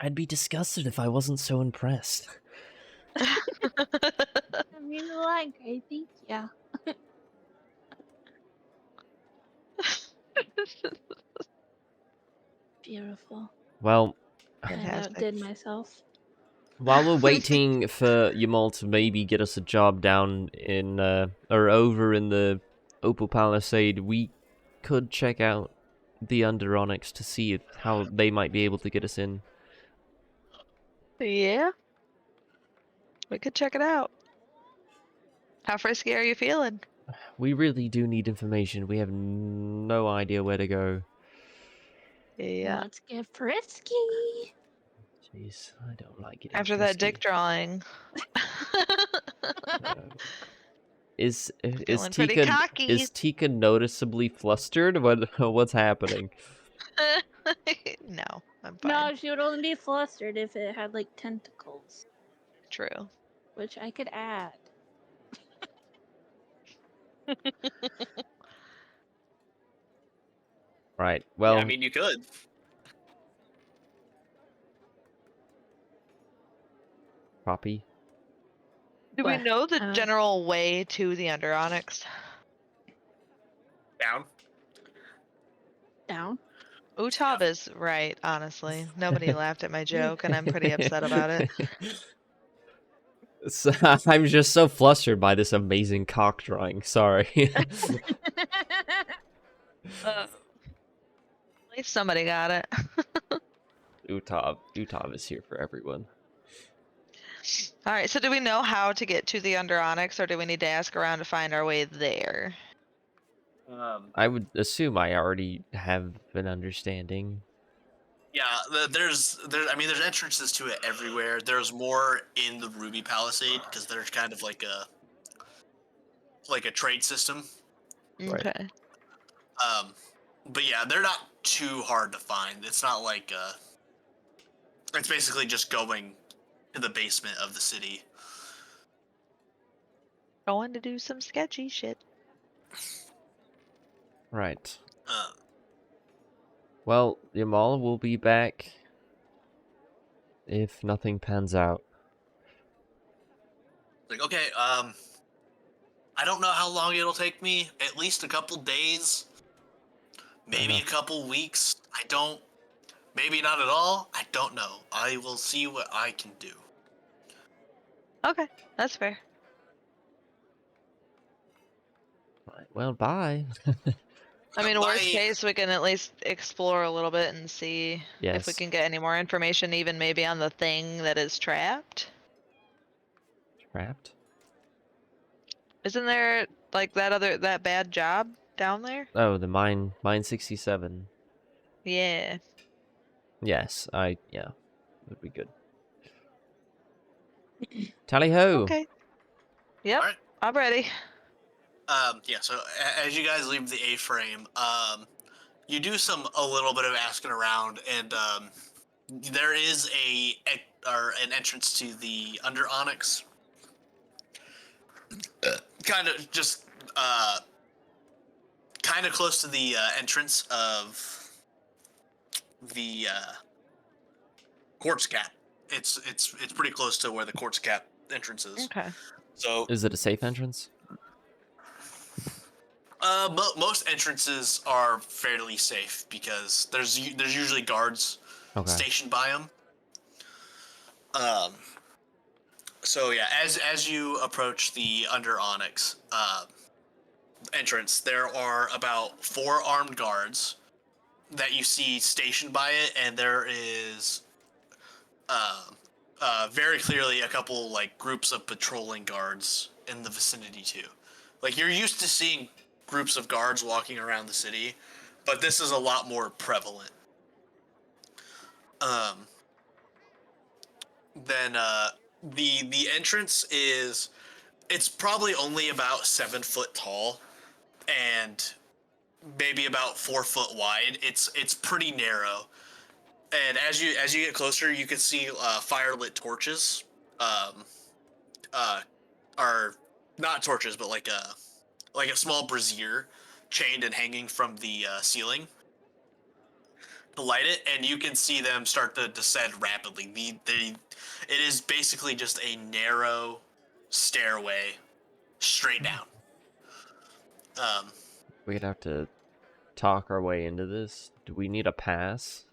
I'd be disgusted if I wasn't so impressed. I mean a lot, Gray. Thank you. Beautiful. Well, I Fantastic. outdid myself. while we're waiting for Yamal to maybe get us a job down in, or over in the Opal Palisade, we could check out the Underonics to see how they might be able to get us in. Yeah. We could check it out. How frisky are you feeling? We really do need information. We have no idea where to go. Yeah. Let's get frisky. Jeez, I don't like getting After that dick frisky. drawing. Uh, is Feeling pretty cocky. Tika noticeably flustered? What's happening? No, I'm fine. No, she would only be flustered if it had like tentacles, True. which I could add. Right. Well, Yeah, I mean, you could. Poppy. Do we What? know the general way to the Underonics? Down. Down. Utab is right, honestly. Nobody laughed at my joke, and I'm pretty upset about it. So, I'm just so flustered by this amazing cock drawing. Sorry. At least somebody got it. Utab is here for everyone. All right, so do we know how to get to the Underonics, or do we need to ask around to find our way there? I would assume I already have an understanding. Yeah, there's entrances to it everywhere. There's more in the Ruby Palisade because there's kind of like a trade system. Right. Okay. But yeah, they're not too hard to find. It's not like it's basically just going to the basement of the city. Going to do some sketchy shit. Right. Uh, Well, Yamal will be back if nothing pans out. like, okay, I don't know how long it'll take me. At least a couple days, maybe a enough. couple weeks. Maybe not at all. I don't know. I will see what I can do. Okay, that's fair. Right. Well, bye. I mean, worst Bye. case, we can at least explore a little bit and see if we Yes. can get any more information, even maybe on the thing that is trapped. Trapped? Isn't there like that bad job down there? Oh, the mine 67. Yeah. Yes, yeah. Would be good. Tally ho! Okay. Yep. Alright. I'm ready. Yeah, so as you guys leave the A-frame, you do a little bit of asking around, and there is an entrance to the Under Onyx. Kind of just kind of close to the entrance of the Quartz Cap. It's pretty close to where the Quartz Cap entrance is. Okay. So Is it a safe entrance? most entrances are fairly safe because there's usually guards stationed by them. So yeah, as you approach the Under Onyx entrance, there are about 4 armed guards that you see stationed by it, and there is very clearly a couple like groups of patrolling guards in the vicinity too. Like, you're used to seeing groups of guards walking around the city, but this is a lot more prevalent. Then the entrance it's probably only about 7 foot tall and maybe about 4 foot wide. It's pretty narrow, and as you get closer, you can see firelit torches. Are not torches, but like a small brazier chained and hanging from the ceiling to light it, and you can see them start to descend rapidly. It is basically just a narrow stairway straight down. We'd have to talk our way into this. Do we need a pass?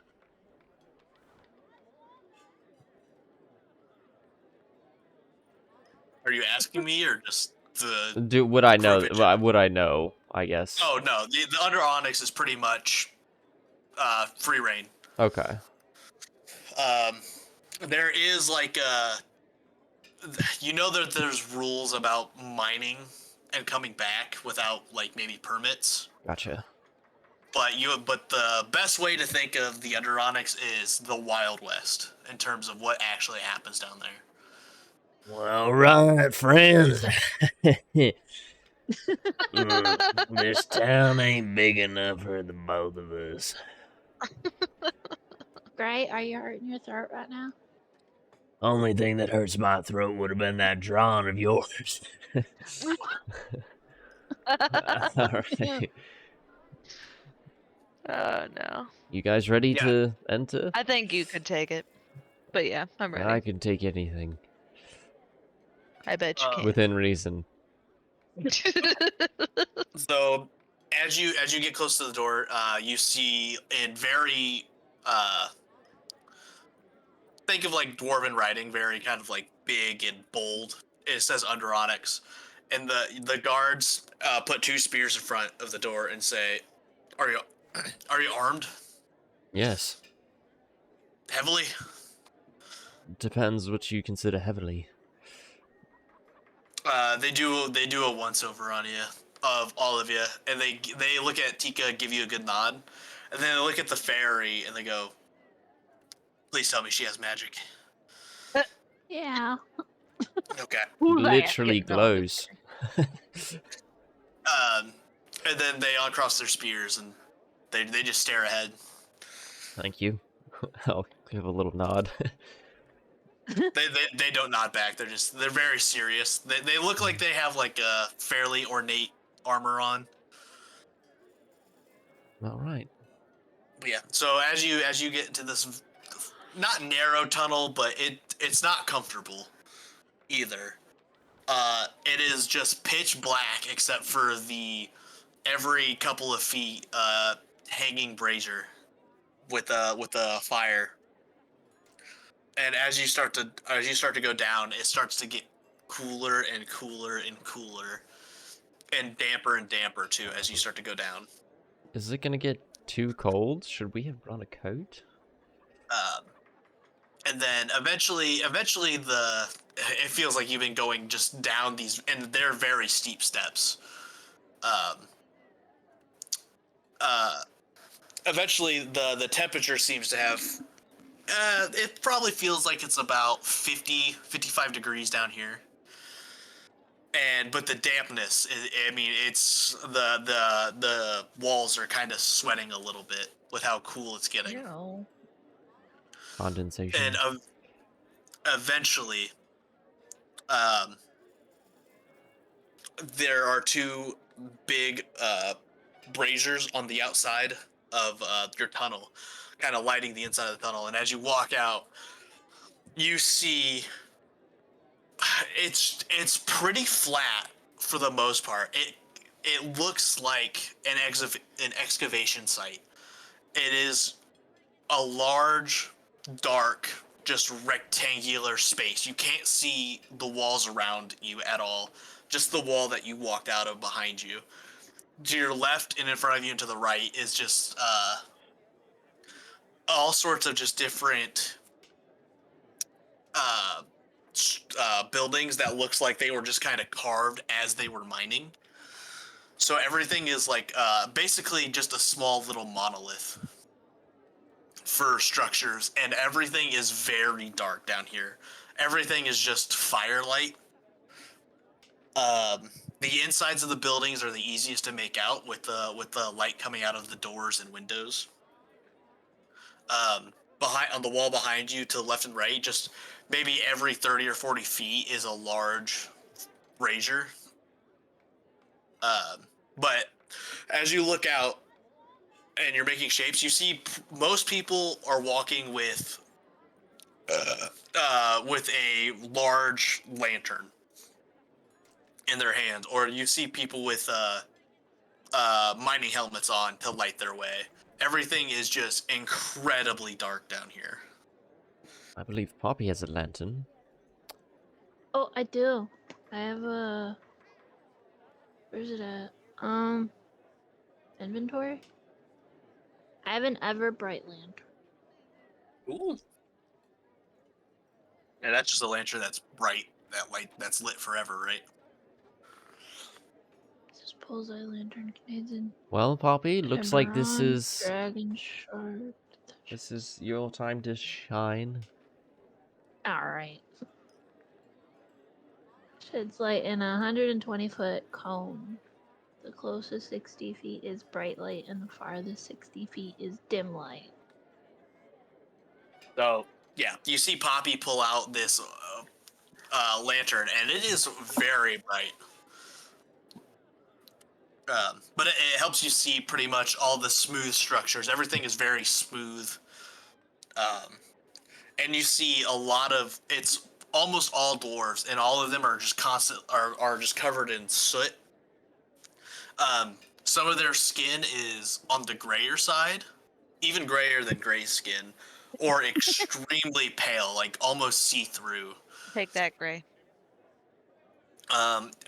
Are you asking me or just the? Would I know? Group in general. Would I know? I guess. Oh no, the under onyx is pretty much free reign. Okay. There is like that there's rules about mining and coming back without like maybe permits. Gotcha. But the best way to think of the under onyx is the Wild West in terms of what actually happens down there. Well, right, friends. This town ain't big enough for the both of us. Gray, are you hurting your throat right now? Only thing that hurts my throat would have been that drawing of yours. Alright. Oh no. You guys ready Yeah. to enter? I think you could take it. But yeah, I'm ready. I can take anything. I bet you can. Within reason. So as you get close to the door, you see in very think of like dwarven writing, very kind of like big and bold. It says under onyx, and the guards put 2 spears in front of the door and say, "Are you armed Yes. heavily?" Depends what you consider heavily. They do a once over on you, of all of you, and they look at Tika, give you a good nod, and then they look at the fairy and they go, "Please tell me she has magic." Yeah. Okay. Literally No, glows. And then they uncross their spears and they just stare ahead. Thank you. I'll give a little nod. They don't nod back. They're very serious. They look like they have like a fairly ornate armor on. All right. But yeah. So as you get into this not narrow tunnel, but it's not comfortable either. It is just pitch black except for the every couple of feet hanging brazier with a fire. And as you start to go down, it starts to get cooler and cooler and cooler, and damper too as you start to go down. Is it gonna get too cold? Should we have brought a coat? And then eventually it feels like you've been going just down these, and they're very steep steps. Eventually the temperature seems to have it probably feels like it's about 55 degrees down here. But the dampness, it's the walls are kind of sweating a little bit with how cool it's getting. No. Condensation. And eventually, there are 2 big braziers on the outside of your tunnel, kind of lighting the inside of the tunnel. And as you walk out, you see it's pretty flat for the most part. It looks like an excavation site. It is a large, dark, just rectangular space. You can't see the walls around you at all. Just the wall that you walked out of behind you. To your left and in front of you and to the right is just all sorts of just different buildings that looks like they were just kind of carved as they were mining. So everything is like basically just a small little monolith for structures, and everything is very dark down here. Everything is just firelight. The insides of the buildings are the easiest to make out with the light coming out of the doors and windows. On the wall behind you to the left and right, just maybe every 30 or 40 feet is a large brazier. But as you look out and you're making shapes, you see most people are walking with a large lantern in their hand, or you see people with mining helmets on to light their way. Everything is just incredibly dark down here. I believe Poppy has a lantern. Oh, I do. I have a. Where's it at? inventory. I have an ever bright lantern. Ooh. And that's just a lantern that's bright, that's lit forever, right? This bullseye lantern contains an Well, Poppy, looks like this bronze is dragon shard. your time to shine. Alright. Sheds light in a 120-foot cone. The closest 60 feet is bright light, and the farthest 60 feet is dim light. So, yeah, you see Poppy pull out this lantern, and it is very bright. But it helps you see pretty much all the smooth structures. Everything is very smooth. And you see a lot of, it's almost all dwarves, and all of them are just are just covered in soot. Some of their skin is on the grayer side, even grayer than gray skin, or extremely pale, like almost see-through. Take that, Gray.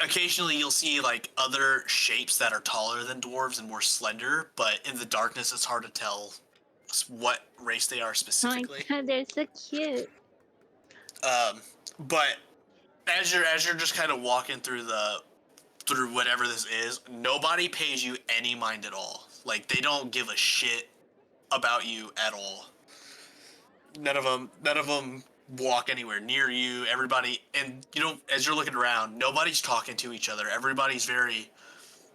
Occasionally you'll see like other shapes that are taller than dwarves and more slender, but in the darkness it's hard to tell what race they are Oh my specifically. god, they're so cute. But as you're just kind of walking through whatever this is, nobody pays you any mind at all. Like they don't give a shit about you at all. None of them walk anywhere near you. Everybody, and you know, as you're looking around, nobody's talking to each other. Everybody's very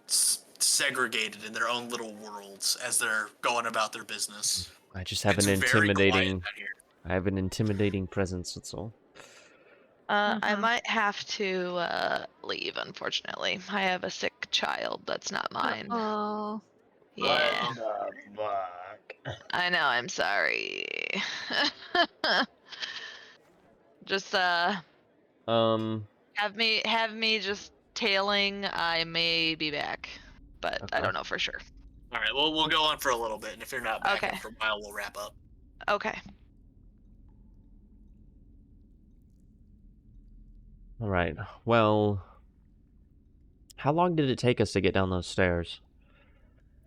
segregated in their own little worlds as they're going about their business. I just have It's an very quiet intimidating. down here. I have an intimidating presence. That's all. I might have to leave, unfortunately. I have a sick child that's not mine. Oh. Yeah. What the fuck? I know, I'm sorry. Just have me just tailing. I may be back, but I Okay. don't know for sure. All right, well, we'll go on for a little bit, and if you're not back Okay. in for a while, we'll wrap up. Okay. All right. Well, how long did it take us to get down those stairs?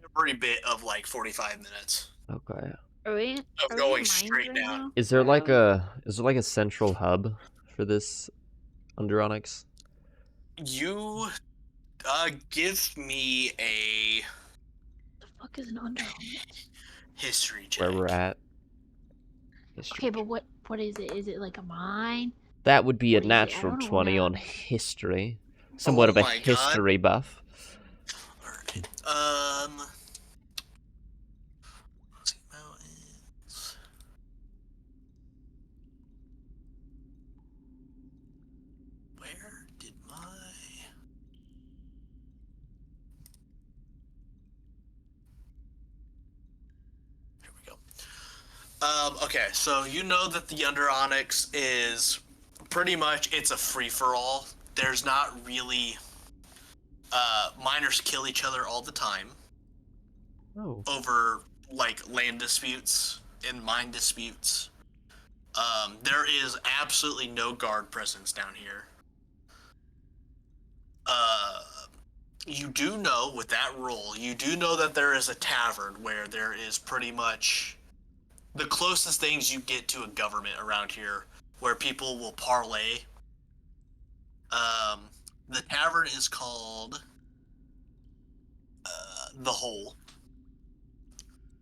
A pretty bit of like 45 minutes Okay. Are we of going in straight mines right down. now? Is there Or like are a central hub for this Underonyx? You give me a the fuck is an underarm? history check. Where we're at? History. Okay, but what is it? Is it like a mine? That would be a what is it? I natural don't 20 wanna- on history. Somewhat of a my God. history buff. Alright. Let's see, mountains. Where did my Here we go. Okay, so you know that the Under Onyx is pretty much it's a free-for-all. There's not really miners kill each other all the time Oh. over like land disputes and mine disputes. There is absolutely no guard presence down here. You do know with that rule, you do know that there is a tavern where there is pretty much the closest things you get to a government around here, where people will parlay. The tavern is called The Hole.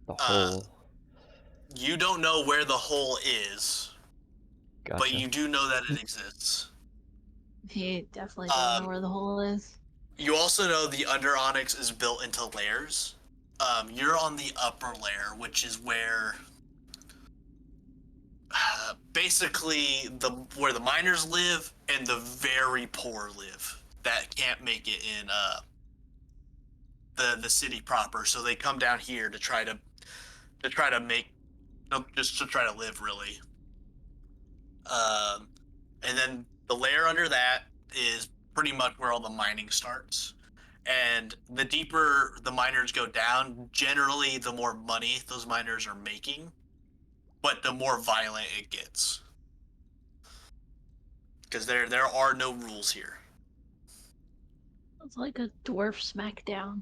The hole. You don't know where the hole is, Gotcha. but you do know that it exists. He definitely doesn't know where the hole is. You also know the Under Onyx is built into layers. You're on the upper layer, which is where basically where the miners live and the very poor live that can't make it in the city proper. So they come down here to try to make just to try to live really. And then the layer under that is pretty much where all the mining starts. And the deeper the miners go down, generally the more money those miners are making, but the more violent it gets. Because there are no rules here. It's like a dwarf smackdown.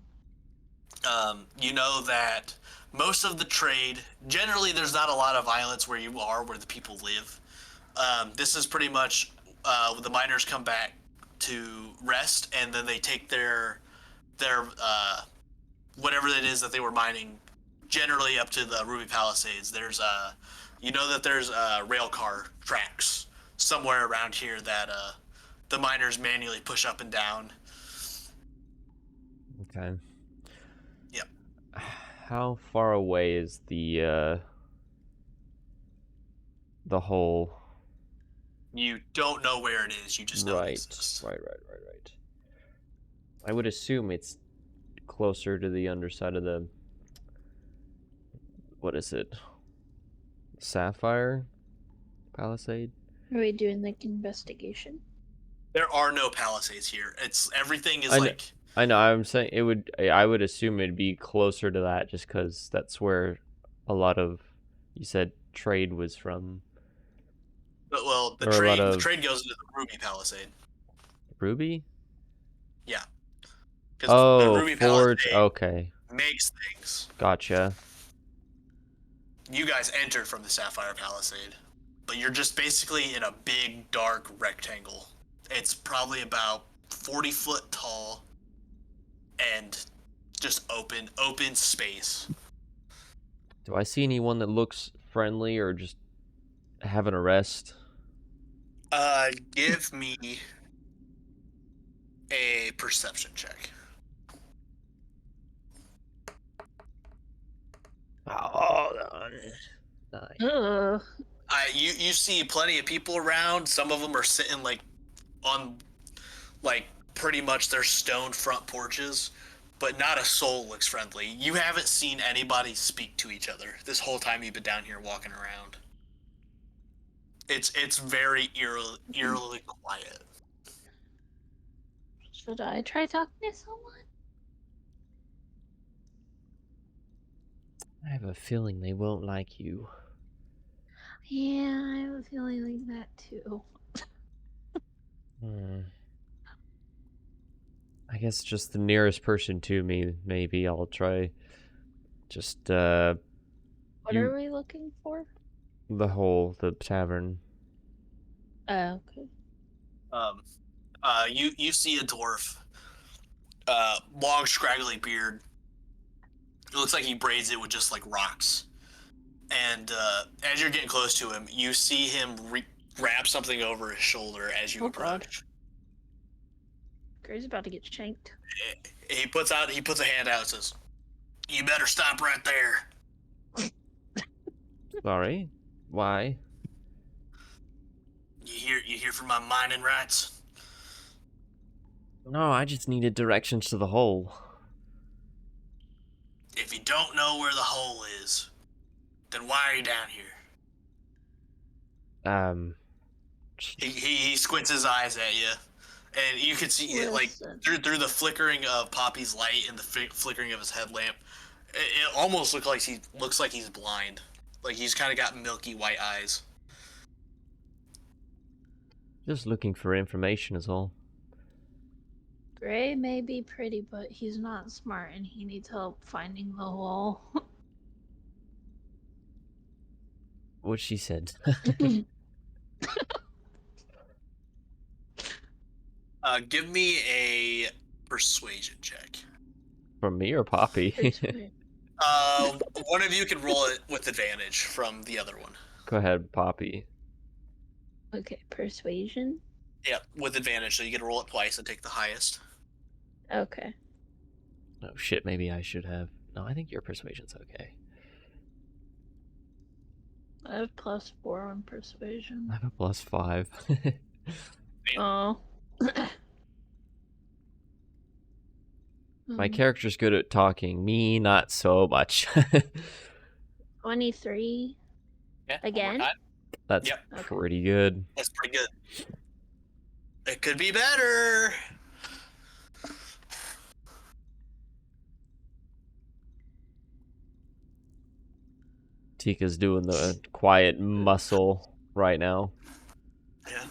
You know that most of the trade, generally, there's not a lot of violence where you are, where the people live. This is pretty much the miners come back to rest, and then they take their whatever it is that they were mining, generally up to the Ruby Palisades. There's you know that there's rail car tracks somewhere around here that the miners manually push up and down. Okay. Yep. How far away is the hole? You don't know where it is. You just know it exists. Right. I would assume it's closer to the underside of the... What is it? Sapphire Palisade? Are we doing like investigation? There are no palisades here. Everything is I know. I'm saying it would. I would assume it'd be closer to that, just because that's where a lot of, you said, trade was from. But, well, the Or a trade lot the of- trade goes into the Ruby Palisade. Ruby? Yeah. 'Cause the Oh, Ruby Forge. Palisade Okay, makes things. gotcha. You guys entered from the Sapphire Palisade, but you're just basically in a big, dark rectangle. It's probably about 40 foot tall and just open space. Do I see anyone that looks friendly or just having a rest? Give me a perception check. Oh, nice. Ugh. You see plenty of people around. Some of them are sitting on pretty much their stone front porches, but not a soul looks friendly. You haven't seen anybody speak to each other this whole time you've been down here walking around. It's very eerily quiet. Should I try talking to someone? I have a feeling they won't like you. Yeah, I have a feeling like that too. I guess just the nearest person to me. Maybe I'll try. Just What are we looking for? the tavern. Oh, okay. You see a dwarf, long scraggly beard. It looks like he braids it with just like rocks. And as you're getting close to him, you see him wrap something over his shoulder as you approach. Gray's about to get shanked. He puts a hand out and says, "You better stop right there." Sorry, why? You hear from my mining rights? No, I just needed directions to the hole. If you don't know where the hole is, then why are you down here? He squints his eyes at you, and you can see it like through the flickering of Poppy's light and the flickering of his headlamp. It almost looks like he's blind, like he's kind of got milky white eyes. Just looking for information is all. Gray may be pretty, but he's not smart, and he needs help finding the hole. What she said. Give me a persuasion check. From me or Poppy? One of you can roll it with advantage from the other one. Go ahead, Poppy. Okay, persuasion. Yeah, with advantage, so you get to roll it twice and take the highest. Okay. Oh shit, maybe I should have. No, I think your persuasion's okay. I have +4 on persuasion. I have a +5. Oh. My character's good at talking. Me, not so much. 23. Yeah, Again? That's pretty good. That's pretty good. It could be better. Tika's doing the quiet muscle right now. Yeah.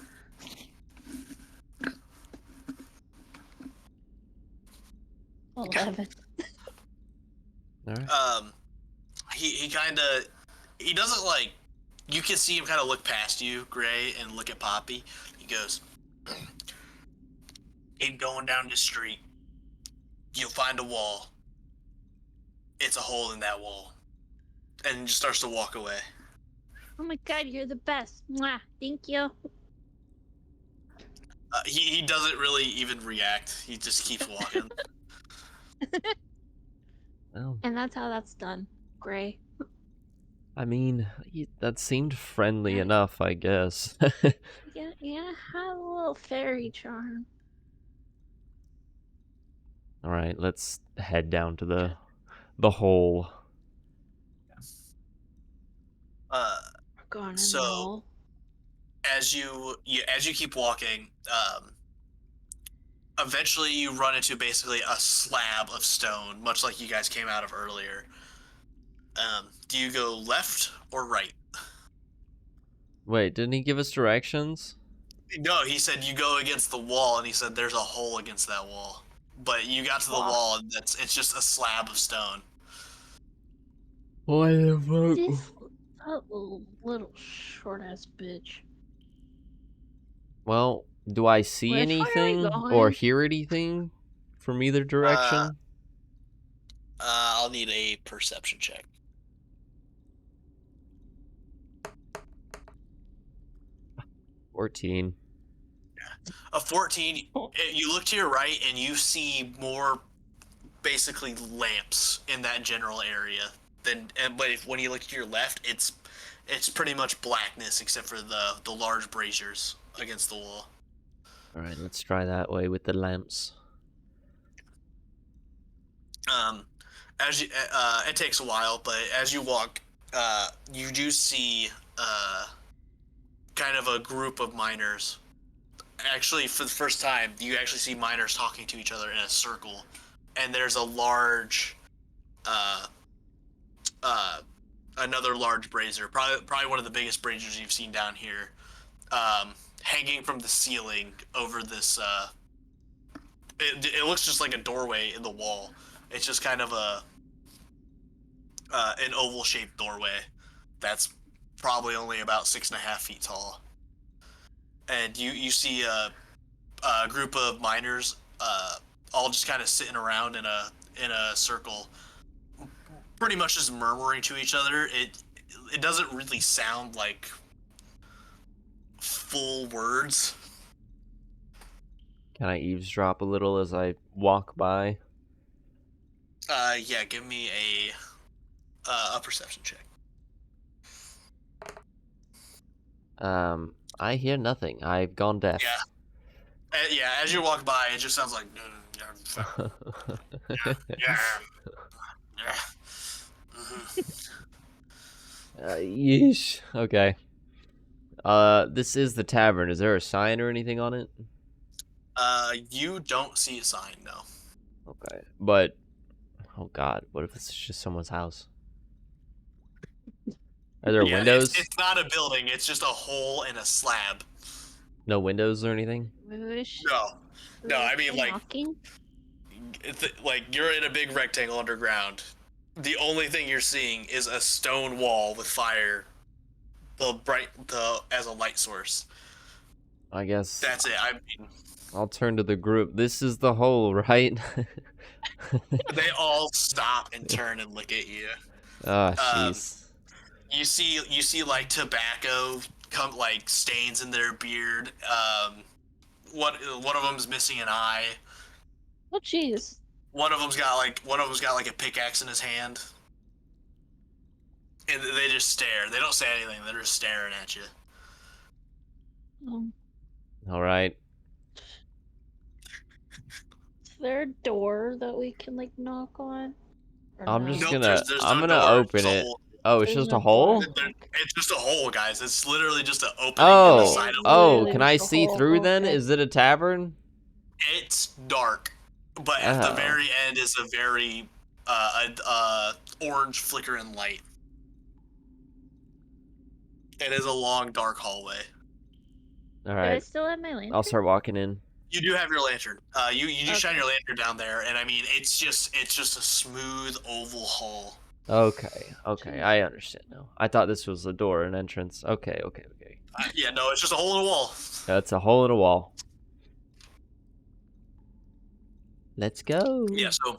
All right. He doesn't like. You can see him kind of look past you, Gray, and look at Poppy. He goes, "Keep going down the street. You'll find a wall. It's a hole in that wall," and just starts to walk away. Oh my god, you're the best. Mwah. Thank you. He doesn't really even react. He just keeps walking. Well, And that's how that's done. Gray. I mean, that seemed friendly Yeah. enough, I guess. Yeah, have a little fairy charm. All right, let's head down to the hole. We're going in So- the hole. As you keep walking, eventually you run into basically a slab of stone, much like you guys came out of earlier. Do you go left or right? Wait, didn't he give us directions? No, he said you go against the wall, and he said there's a hole against that wall. But you got to the wall, and it's just a slab of stone. What the fuck? This that little short ass bitch. Well, do I see Which way are we anything going? or hear anything from either direction? I'll need a perception check. 14. A 14. You look to your right, and you see more, basically lamps in that general area. But when you look to your left, it's pretty much blackness except for the large braziers against the wall. All right, let's try that way with the lamps. As you, it takes a while, but as you walk, you do see kind of a group of miners. Actually, for the first time, you actually see miners talking to each other in a circle, and there's a large, another large brazier, probably one of the biggest braziers you've seen down here, hanging from the ceiling over this. It looks just like a doorway in the wall. It's just kind of an oval-shaped doorway that's probably only about 6.5 feet tall. And you see a group of miners all just kind of sitting around in a circle, pretty much just murmuring to each other. It doesn't really sound like full words. Can I eavesdrop a little as I walk by? Yeah, give me a perception check. I hear nothing. I've gone deaf. Yeah, as you walk by, it just sounds like yeah. Yeesh. Okay. This is the tavern. Is there a sign or anything on it? You don't see a sign, no. Okay. But, oh god, what if this is just someone's house? Are there windows? It's not a building. It's just a hole in a slab. No windows or anything? No. I mean, like, knocking? like you're in a big rectangle underground. The only thing you're seeing is a stone wall with fire, as a light source. I guess That's it. I mean, I'll turn to the group. This is the hole, right? they all stop and turn and look at you. Oh, jeez. You see like tobacco like stains in their beard. One of them's missing an eye. Oh jeez. One of them's got like a pickaxe in his hand. And they just stare. They don't say anything. They're just staring at you. All right. Is there a door that we can like knock on? Or I'm no? just Nope, gonna. there's I'm no gonna door. open It's a it. hole. Oh, it's There's just no a hole. door. It's just a hole, guys. It's literally just an opening in the side of the wall. Literally Can I just a see hole, through then? okay. Is it a tavern? It's dark, but at the Oh. very end is a very orange flickering light. It is a long, dark hallway. All Do I right. still have my lantern? I'll start walking in. You do have your lantern. You just shine Okay. your lantern down there, and I mean it's just a smooth oval hall. Okay, okay, Jeez. I understand now. I thought this was a door, an entrance. Okay, okay, okay. Yeah, no, it's just a hole in the wall. That's a hole in a wall. Let's go. Yeah, so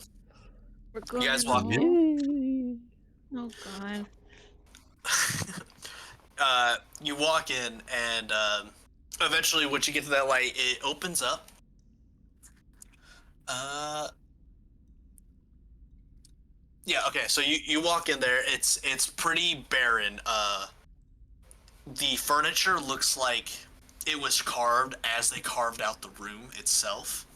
We're you going guys in walk the in. hole. Yay. Oh god. You walk in, and eventually, once you get to that light, it opens up. Yeah, okay. So you walk in there. It's pretty barren. The furniture looks like it was carved as they carved out the room itself.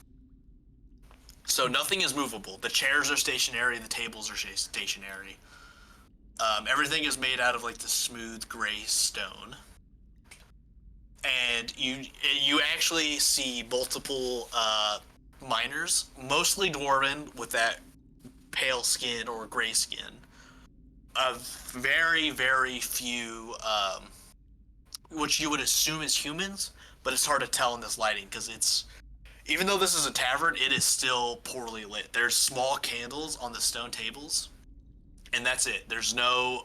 So nothing is movable. The chairs are stationary. The tables are stationary. Everything is made out of like the smooth gray stone. And you actually see multiple miners, mostly dwarven with that pale skin or gray skin. A very, very few, which you would assume is humans, but it's hard to tell in this lighting because it's, even though this is a tavern, it is still poorly lit. There's small candles on the stone tables, and that's it. There's no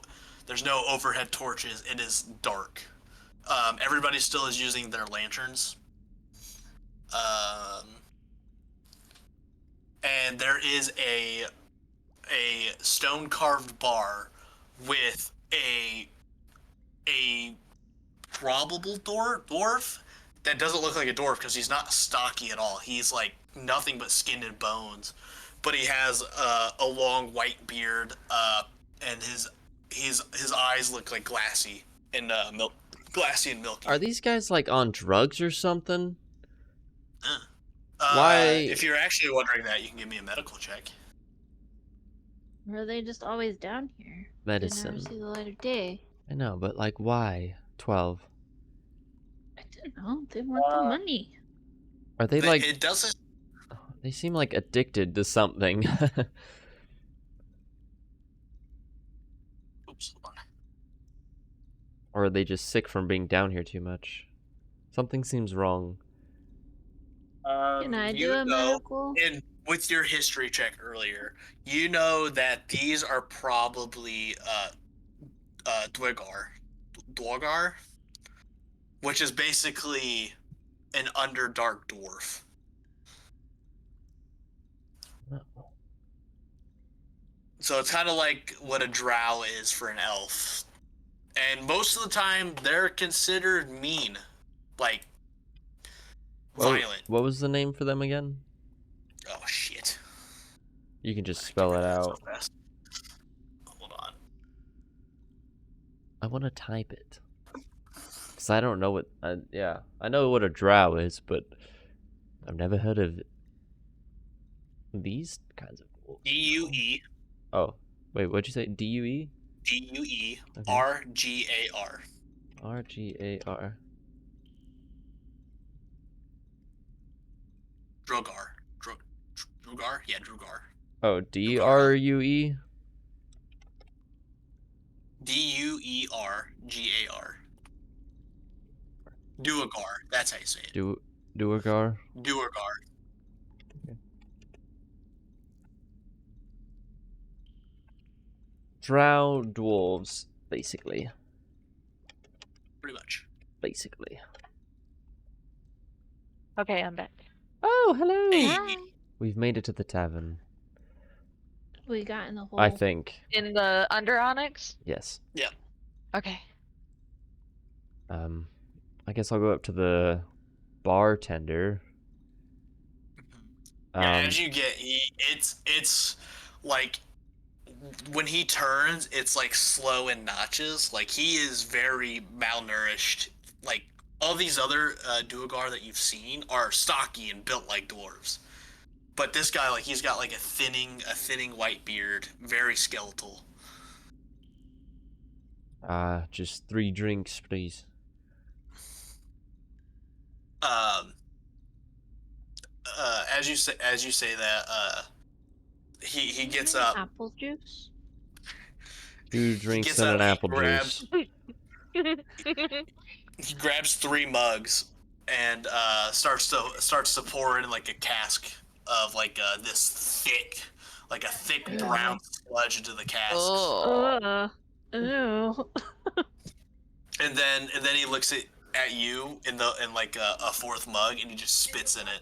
overhead torches. It is dark. Everybody still is using their lanterns. And there is a stone carved bar with a probable dwarf that doesn't look like a dwarf because he's not stocky at all. He's like nothing but skin and bones, but he has a long white beard, and his eyes look like glassy and glassy and milky. Are these guys like on drugs or something? Why? If you're actually wondering that, you can give me a medical check. Or are they just always down here? Medicine. They never see the light of day. I know, but like why? 12. I don't know. They want the money. Are they like... It doesn't. They seem like addicted to something. Oops. Hold on. Or are they just sick from being down here too much? Something seems wrong. Can I do a medical? And with your history check earlier, you know that these are probably Dwargar, which is basically an underdark dwarf. Oh. So it's kind of like what a drow is for an elf. And most of the time, they're considered mean. Like, violent. What was the name for them again? Oh, shit. You can just spell it out. So hold on. I want to type it. Because I don't know what... yeah, I know what a drow is, but I've never heard of these kinds of... D-U-E. Oh, wait, what'd you say? D-U-E? D-U-E-R-G-A-R. R-G-A-R. Drogar. Drugar? Yeah, Drugar. Oh, D-R-U-E? D-U-E-R-G-A-R. Duergar. That's how you say it. Duergar? Duergar. Okay. Drow dwarves, basically. Pretty much. Basically. Okay, I'm back. Oh, hello! Hey. Hi. We've made it to the tavern. We got in the hole. I think. In the under Onyx? Yes. Yeah. Okay. I guess I'll go up to the bartender. Yeah, as you get, it's like when he turns, it's like slow in notches. Like he is very malnourished. Like all these other Duergar that you've seen are stocky and built like dwarves, but this guy, like, he's got like a thinning white beard, very skeletal. Just 3 drinks, please. As you say that, he gets Can I have up. Apple juice. 2 drinks gets and up, an he apple grabs- juice. He grabs 3 mugs and starts to pour in like a cask of like this thick, like a thick brown sludge into the cask. Oh. Ew. And then he looks at you in like a fourth mug, and he just spits in it.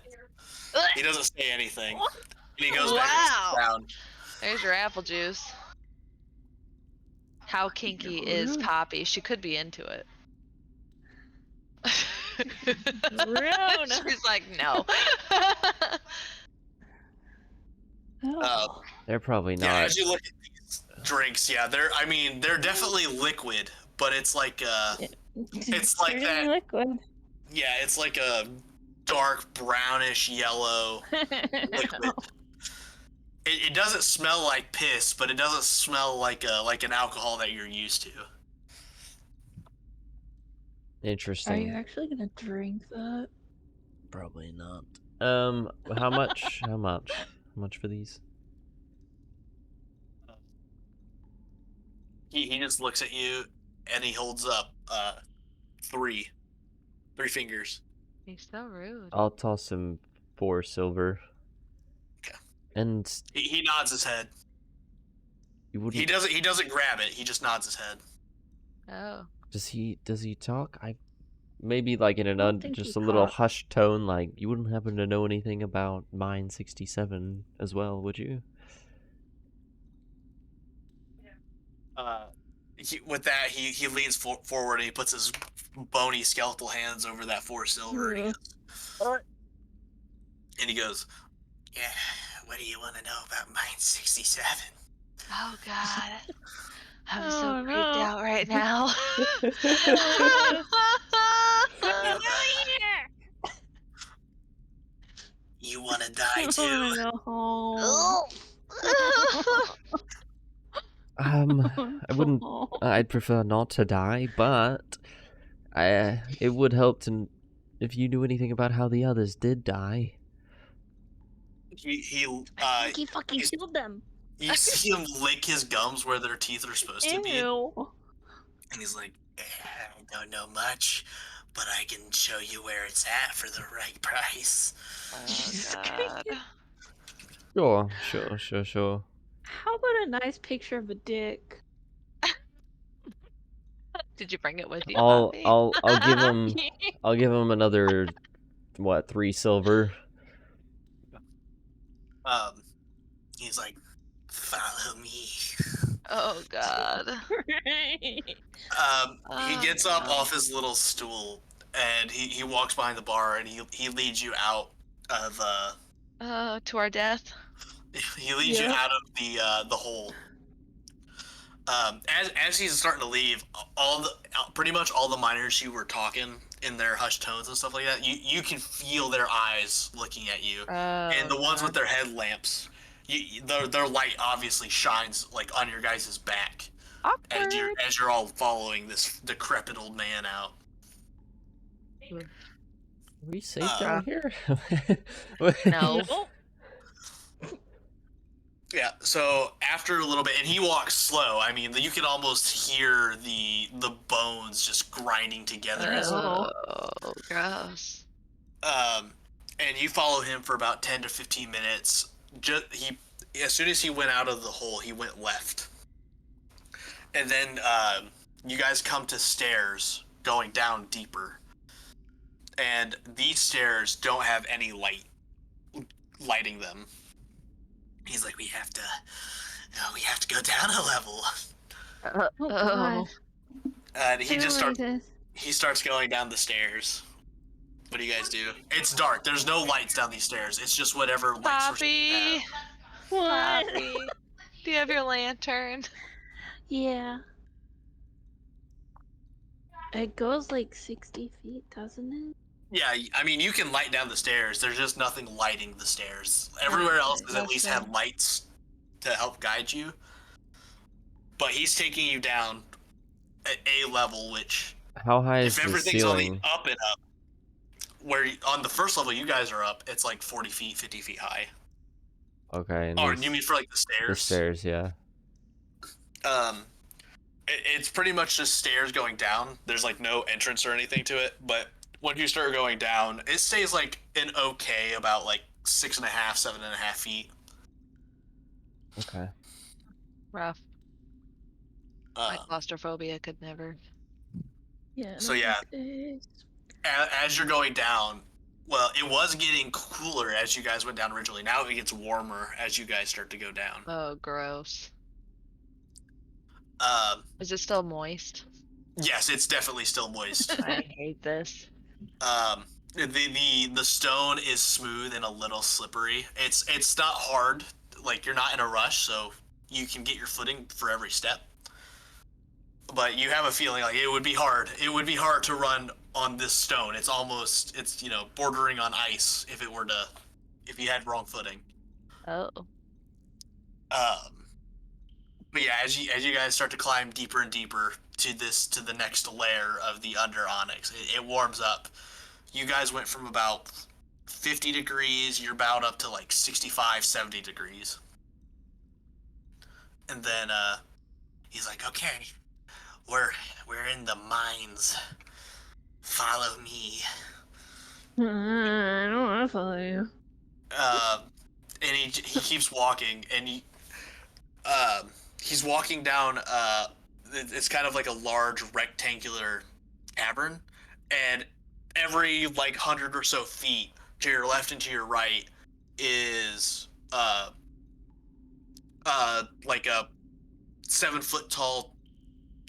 He doesn't say anything. And he goes back and sits down. There's your apple juice. How kinky is Rude. Poppy? She could be into it. Rude. She's like, no. Oh. They're probably Yeah, not. as you look at these drinks, yeah, they're definitely liquid, but it's like it's like Certainly that. liquid. Yeah, it's like a dark brownish yellow liquid. It doesn't smell like piss, but it doesn't smell like an alcohol that you're used to. Are Interesting. you actually gonna drink that? Probably not. How much? How much? How much for these? He just looks at you, and he holds up three fingers. He's so rude. I'll toss him 4 silver. Okay. And He nods his head. you wouldn't. He doesn't grab it. He just nods his head. Oh. Does he talk? Maybe like in don't think just he a little talks. hushed tone, like you wouldn't happen to know anything about Mine 67 as well, would you? With that, he leans forward and he puts his bony skeletal hands over that 4 silver. And he goes, "Yeah, what do you want to know about Mine 67?" Oh God. I'm Oh, so creeped no. out right now. You want to die I too? wanna go home. I wouldn't. I'd prefer not to die, but it would help to if you knew anything about how the others did die. I think he fucking he's- killed them. You see him lick his gums where their teeth are supposed to be, and Ew. he's like, "I don't know much, but I can show you where it's at for the right price." Oh God. Sure. How about a nice picture of a dick? Did you bring it with you, I'll Poppy? I'll give him another 3 silver. He's like, "Follow me." Oh God. He gets up off his little stool and he walks behind the bar and he leads you out of To our death. he leads you out of the hole. As he's starting to leave, pretty much all the miners who were talking in their hushed tones and stuff like that, you can feel their eyes looking at you, and the ones with their headlamps, their light obviously shines like on your guys' back as you're all following this decrepit old man out. Are we safe down here? No. Yeah, so after a little bit, and he walks slow. I mean, you can almost hear the bones just grinding together. Oh, gross. And you follow him for about 10 to 15 minutes. As soon as he went out of the hole, he went left. And then you guys come to stairs going down deeper. And these stairs don't have any lighting them. He's like, we have to go down a level. Oh God. And he just starts. This. He starts going down the stairs. What do you guys do? It's dark. There's no lights down these stairs. It's just whatever lights Poppy. What? Poppy. Do you have your lantern? Yeah. It goes like 60 feet, doesn't it? Yeah, I mean, you can light down the stairs. There's just nothing lighting the stairs. Everywhere else has at least had lights to help guide you. But he's taking you down at a level, which How high is if the everything's on the ceiling? up and up, where on the first level you guys are up, it's like 40 feet, 50 feet high. Okay. And Or you mean for like the stairs? the stairs, yeah. It's pretty much just stairs going down. There's like no entrance or anything to it, but once you start going down, it stays like an okay about like 6.5, 7.5 feet. Okay. Rough. My Um, claustrophobia could never. Yeah. So yeah. Okay. As you're going down, well, it was getting cooler as you guys went down originally. Now it gets warmer as you guys start to go down. Oh, gross. Um, Is it still moist? yes, it's definitely still moist. I hate this. Um, the stone is smooth and a little slippery. It's not hard. Like you're not in a rush, so you can get your footing for every step. But you have a feeling like it would be hard. It would be hard to run on this stone. It's bordering on ice if you had wrong footing. Oh. Um, but yeah, as you guys start to climb deeper and deeper to the next layer of the under onyx, it warms up. You guys went from about 50 degrees, you're about up to like 65, 70 degrees. And then he's like, "Okay, we're in the mines. Follow me." I don't want to follow you. And he keeps walking, and he's walking down. It's kind of like a large rectangular cavern, and every like 100 or so feet to your left and to your right is like a 7-foot tall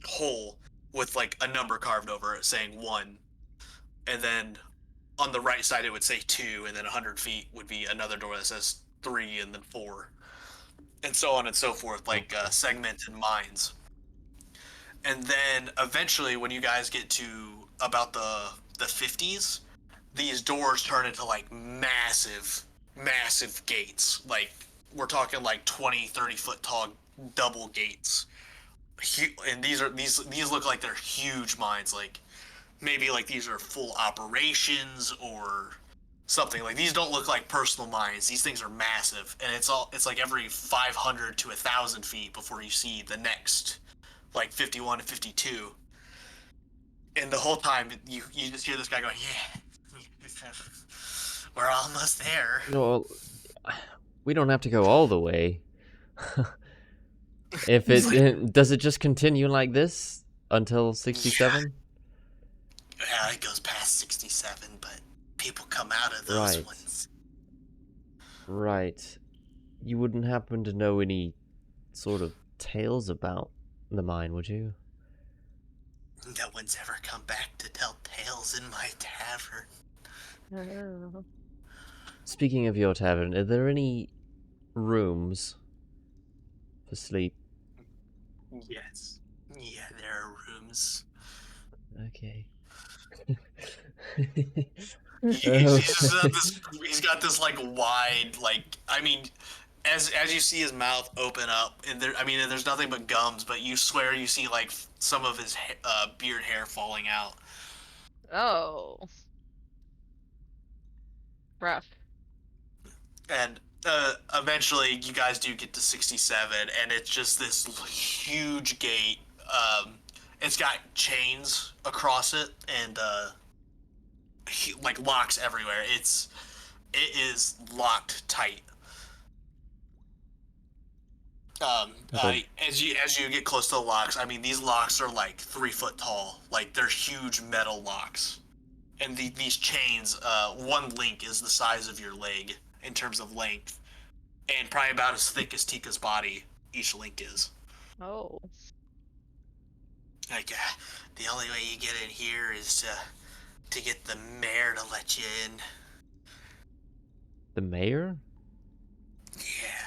hole with like a number carved over it saying 1, and then on the right side it would say 2, and then 100 feet would be another door that says 3 and then 4, and so on and so forth, like segmented mines. And then eventually, when you guys get to about the 50s, these doors turn into like massive gates. Like we're talking like 20, 30-foot tall double gates. And these look like they're huge mines. Like maybe like these are full operations or something. Like these don't look like personal mines. These things are massive, and it's like every 500 to 1,000 feet before you see the next like 51 to 52. And the whole time you just hear this guy going, "Yeah, we're almost there." No, we don't have to go all the way. If it does, it just continue like this until 67? Yeah, it goes past 67, but people come out of those Right. ones. Right. You wouldn't happen to know any sort of tales about the mine, would you? No one's ever come back to tell tales in my tavern. Oh. Speaking of your tavern, are there any rooms for sleep? Yes. Yeah, there are rooms. Okay. He's got this like wide, like, I mean, as you see his mouth open up, and there's nothing but gums, but you swear you see like some of his beard hair falling out. Oh. Rough. And eventually, you guys do get to 67, and it's just this huge gate. It's got chains across it, and like locks everywhere. It is locked tight. As you get close to the locks, I mean, these locks are like 3 foot tall. Like they're huge metal locks, and these chains, one link is the size of your leg in terms of length, and probably about as thick as Tika's body. Each link is. Oh. Like the only way you get in here is to get the mayor to let you in. The mayor? Yeah.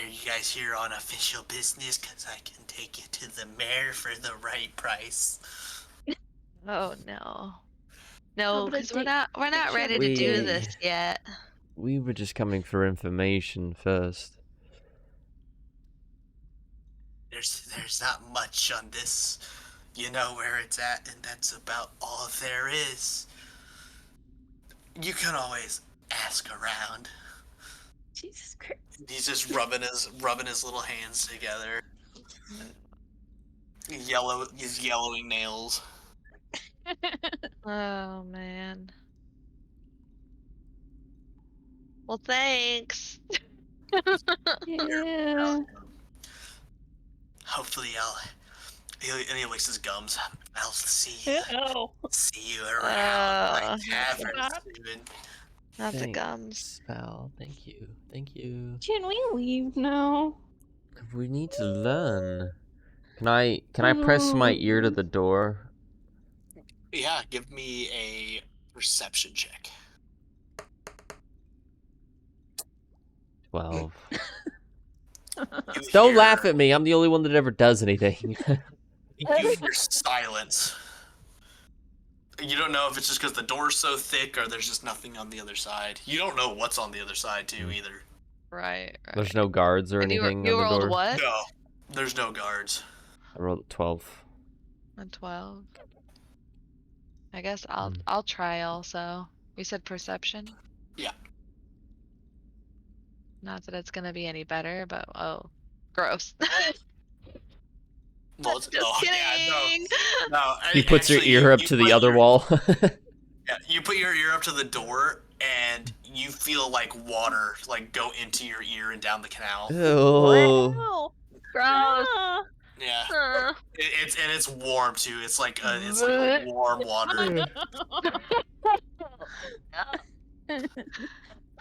Are you guys here on official business? Because I can take you to the mayor for the right price. Oh no. How No, about a because we're date? not ready to do We- this yet. We were just coming for information first. There's not much on this. You know where it's at, and that's about all there is. You can always ask around. Jesus Christ. He's just rubbing his little hands together. His yellowing nails. Oh man. Well, thanks. Yeah. Hopefully, and he licks his gums. I'll see Oh. you around my Uh, tavern Stop. soon. not the gums. Thanks, pal. Thank you. Thank you. Can we leave now? We need to learn. Can I press my ear to the door? Yeah, give me a perception check. 12. You Don't laugh hear- at me. I'm the only one that ever does anything. You hear silence. You don't know if it's just because the door's so thick or there's just nothing on the other side. You don't know what's on the other side, too, either. Right. There's no guards or And anything you on the rolled door. what? No, there's no guards. I rolled 12. A 12. I guess I'll try also. You said perception? Yeah. Not that it's gonna be any better, but oh, gross. Well, Just Yeah, kidding. no. He puts actually, her ear up to the other wall. Yeah, you put your ear up to the door, and you feel like water like go into your ear and down the canal. Ew. Wow. Gross. Ah. Yeah, it's warm too. It's like warm water.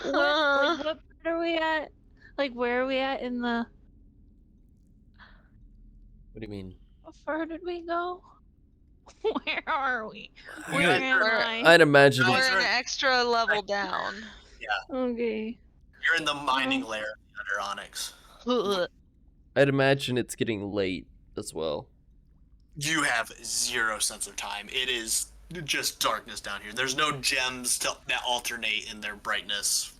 What part are we at? Like, where are we at in the... What do you mean? How far did we go? Where are we? I- Where am I? I'd imagine Guys it's... We're an are- extra level down. Okay. You're in the mining layer of the Under Onyx. Ugh. I'd imagine it's getting late as well. You have zero sense of time. It is just darkness down here. There's no gems that alternate in their brightness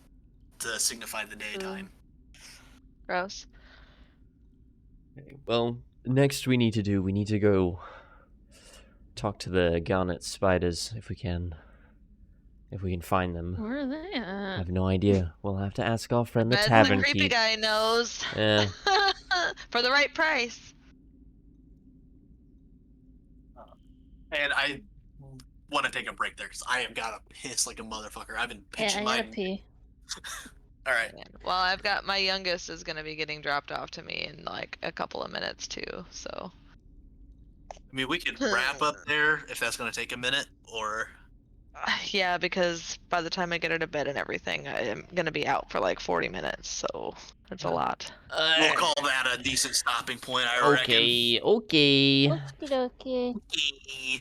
to signify the daytime. Gross. Okay, well, next we need to go talk to the Garnet spiders if we can. If we can find them. Where are they I at? have no idea. We'll have to ask our friend the Bet tavern the creepy keep. guy knows. Yeah. For the right price. And I want to take a break there because I have got to piss like a motherfucker. I've been Yeah, pitching I my. gotta pee. All right. Well, I've got my youngest is gonna be getting dropped off to me in like a couple of minutes too. So. I mean, we could wrap up there if that's going to take a minute, or. Yeah, because by the time I get her to bed and everything, I am gonna be out for like 40 minutes, so that's a lot. We'll call that a decent stopping point, I reckon. Okay, okay. Okie dokie. Okay.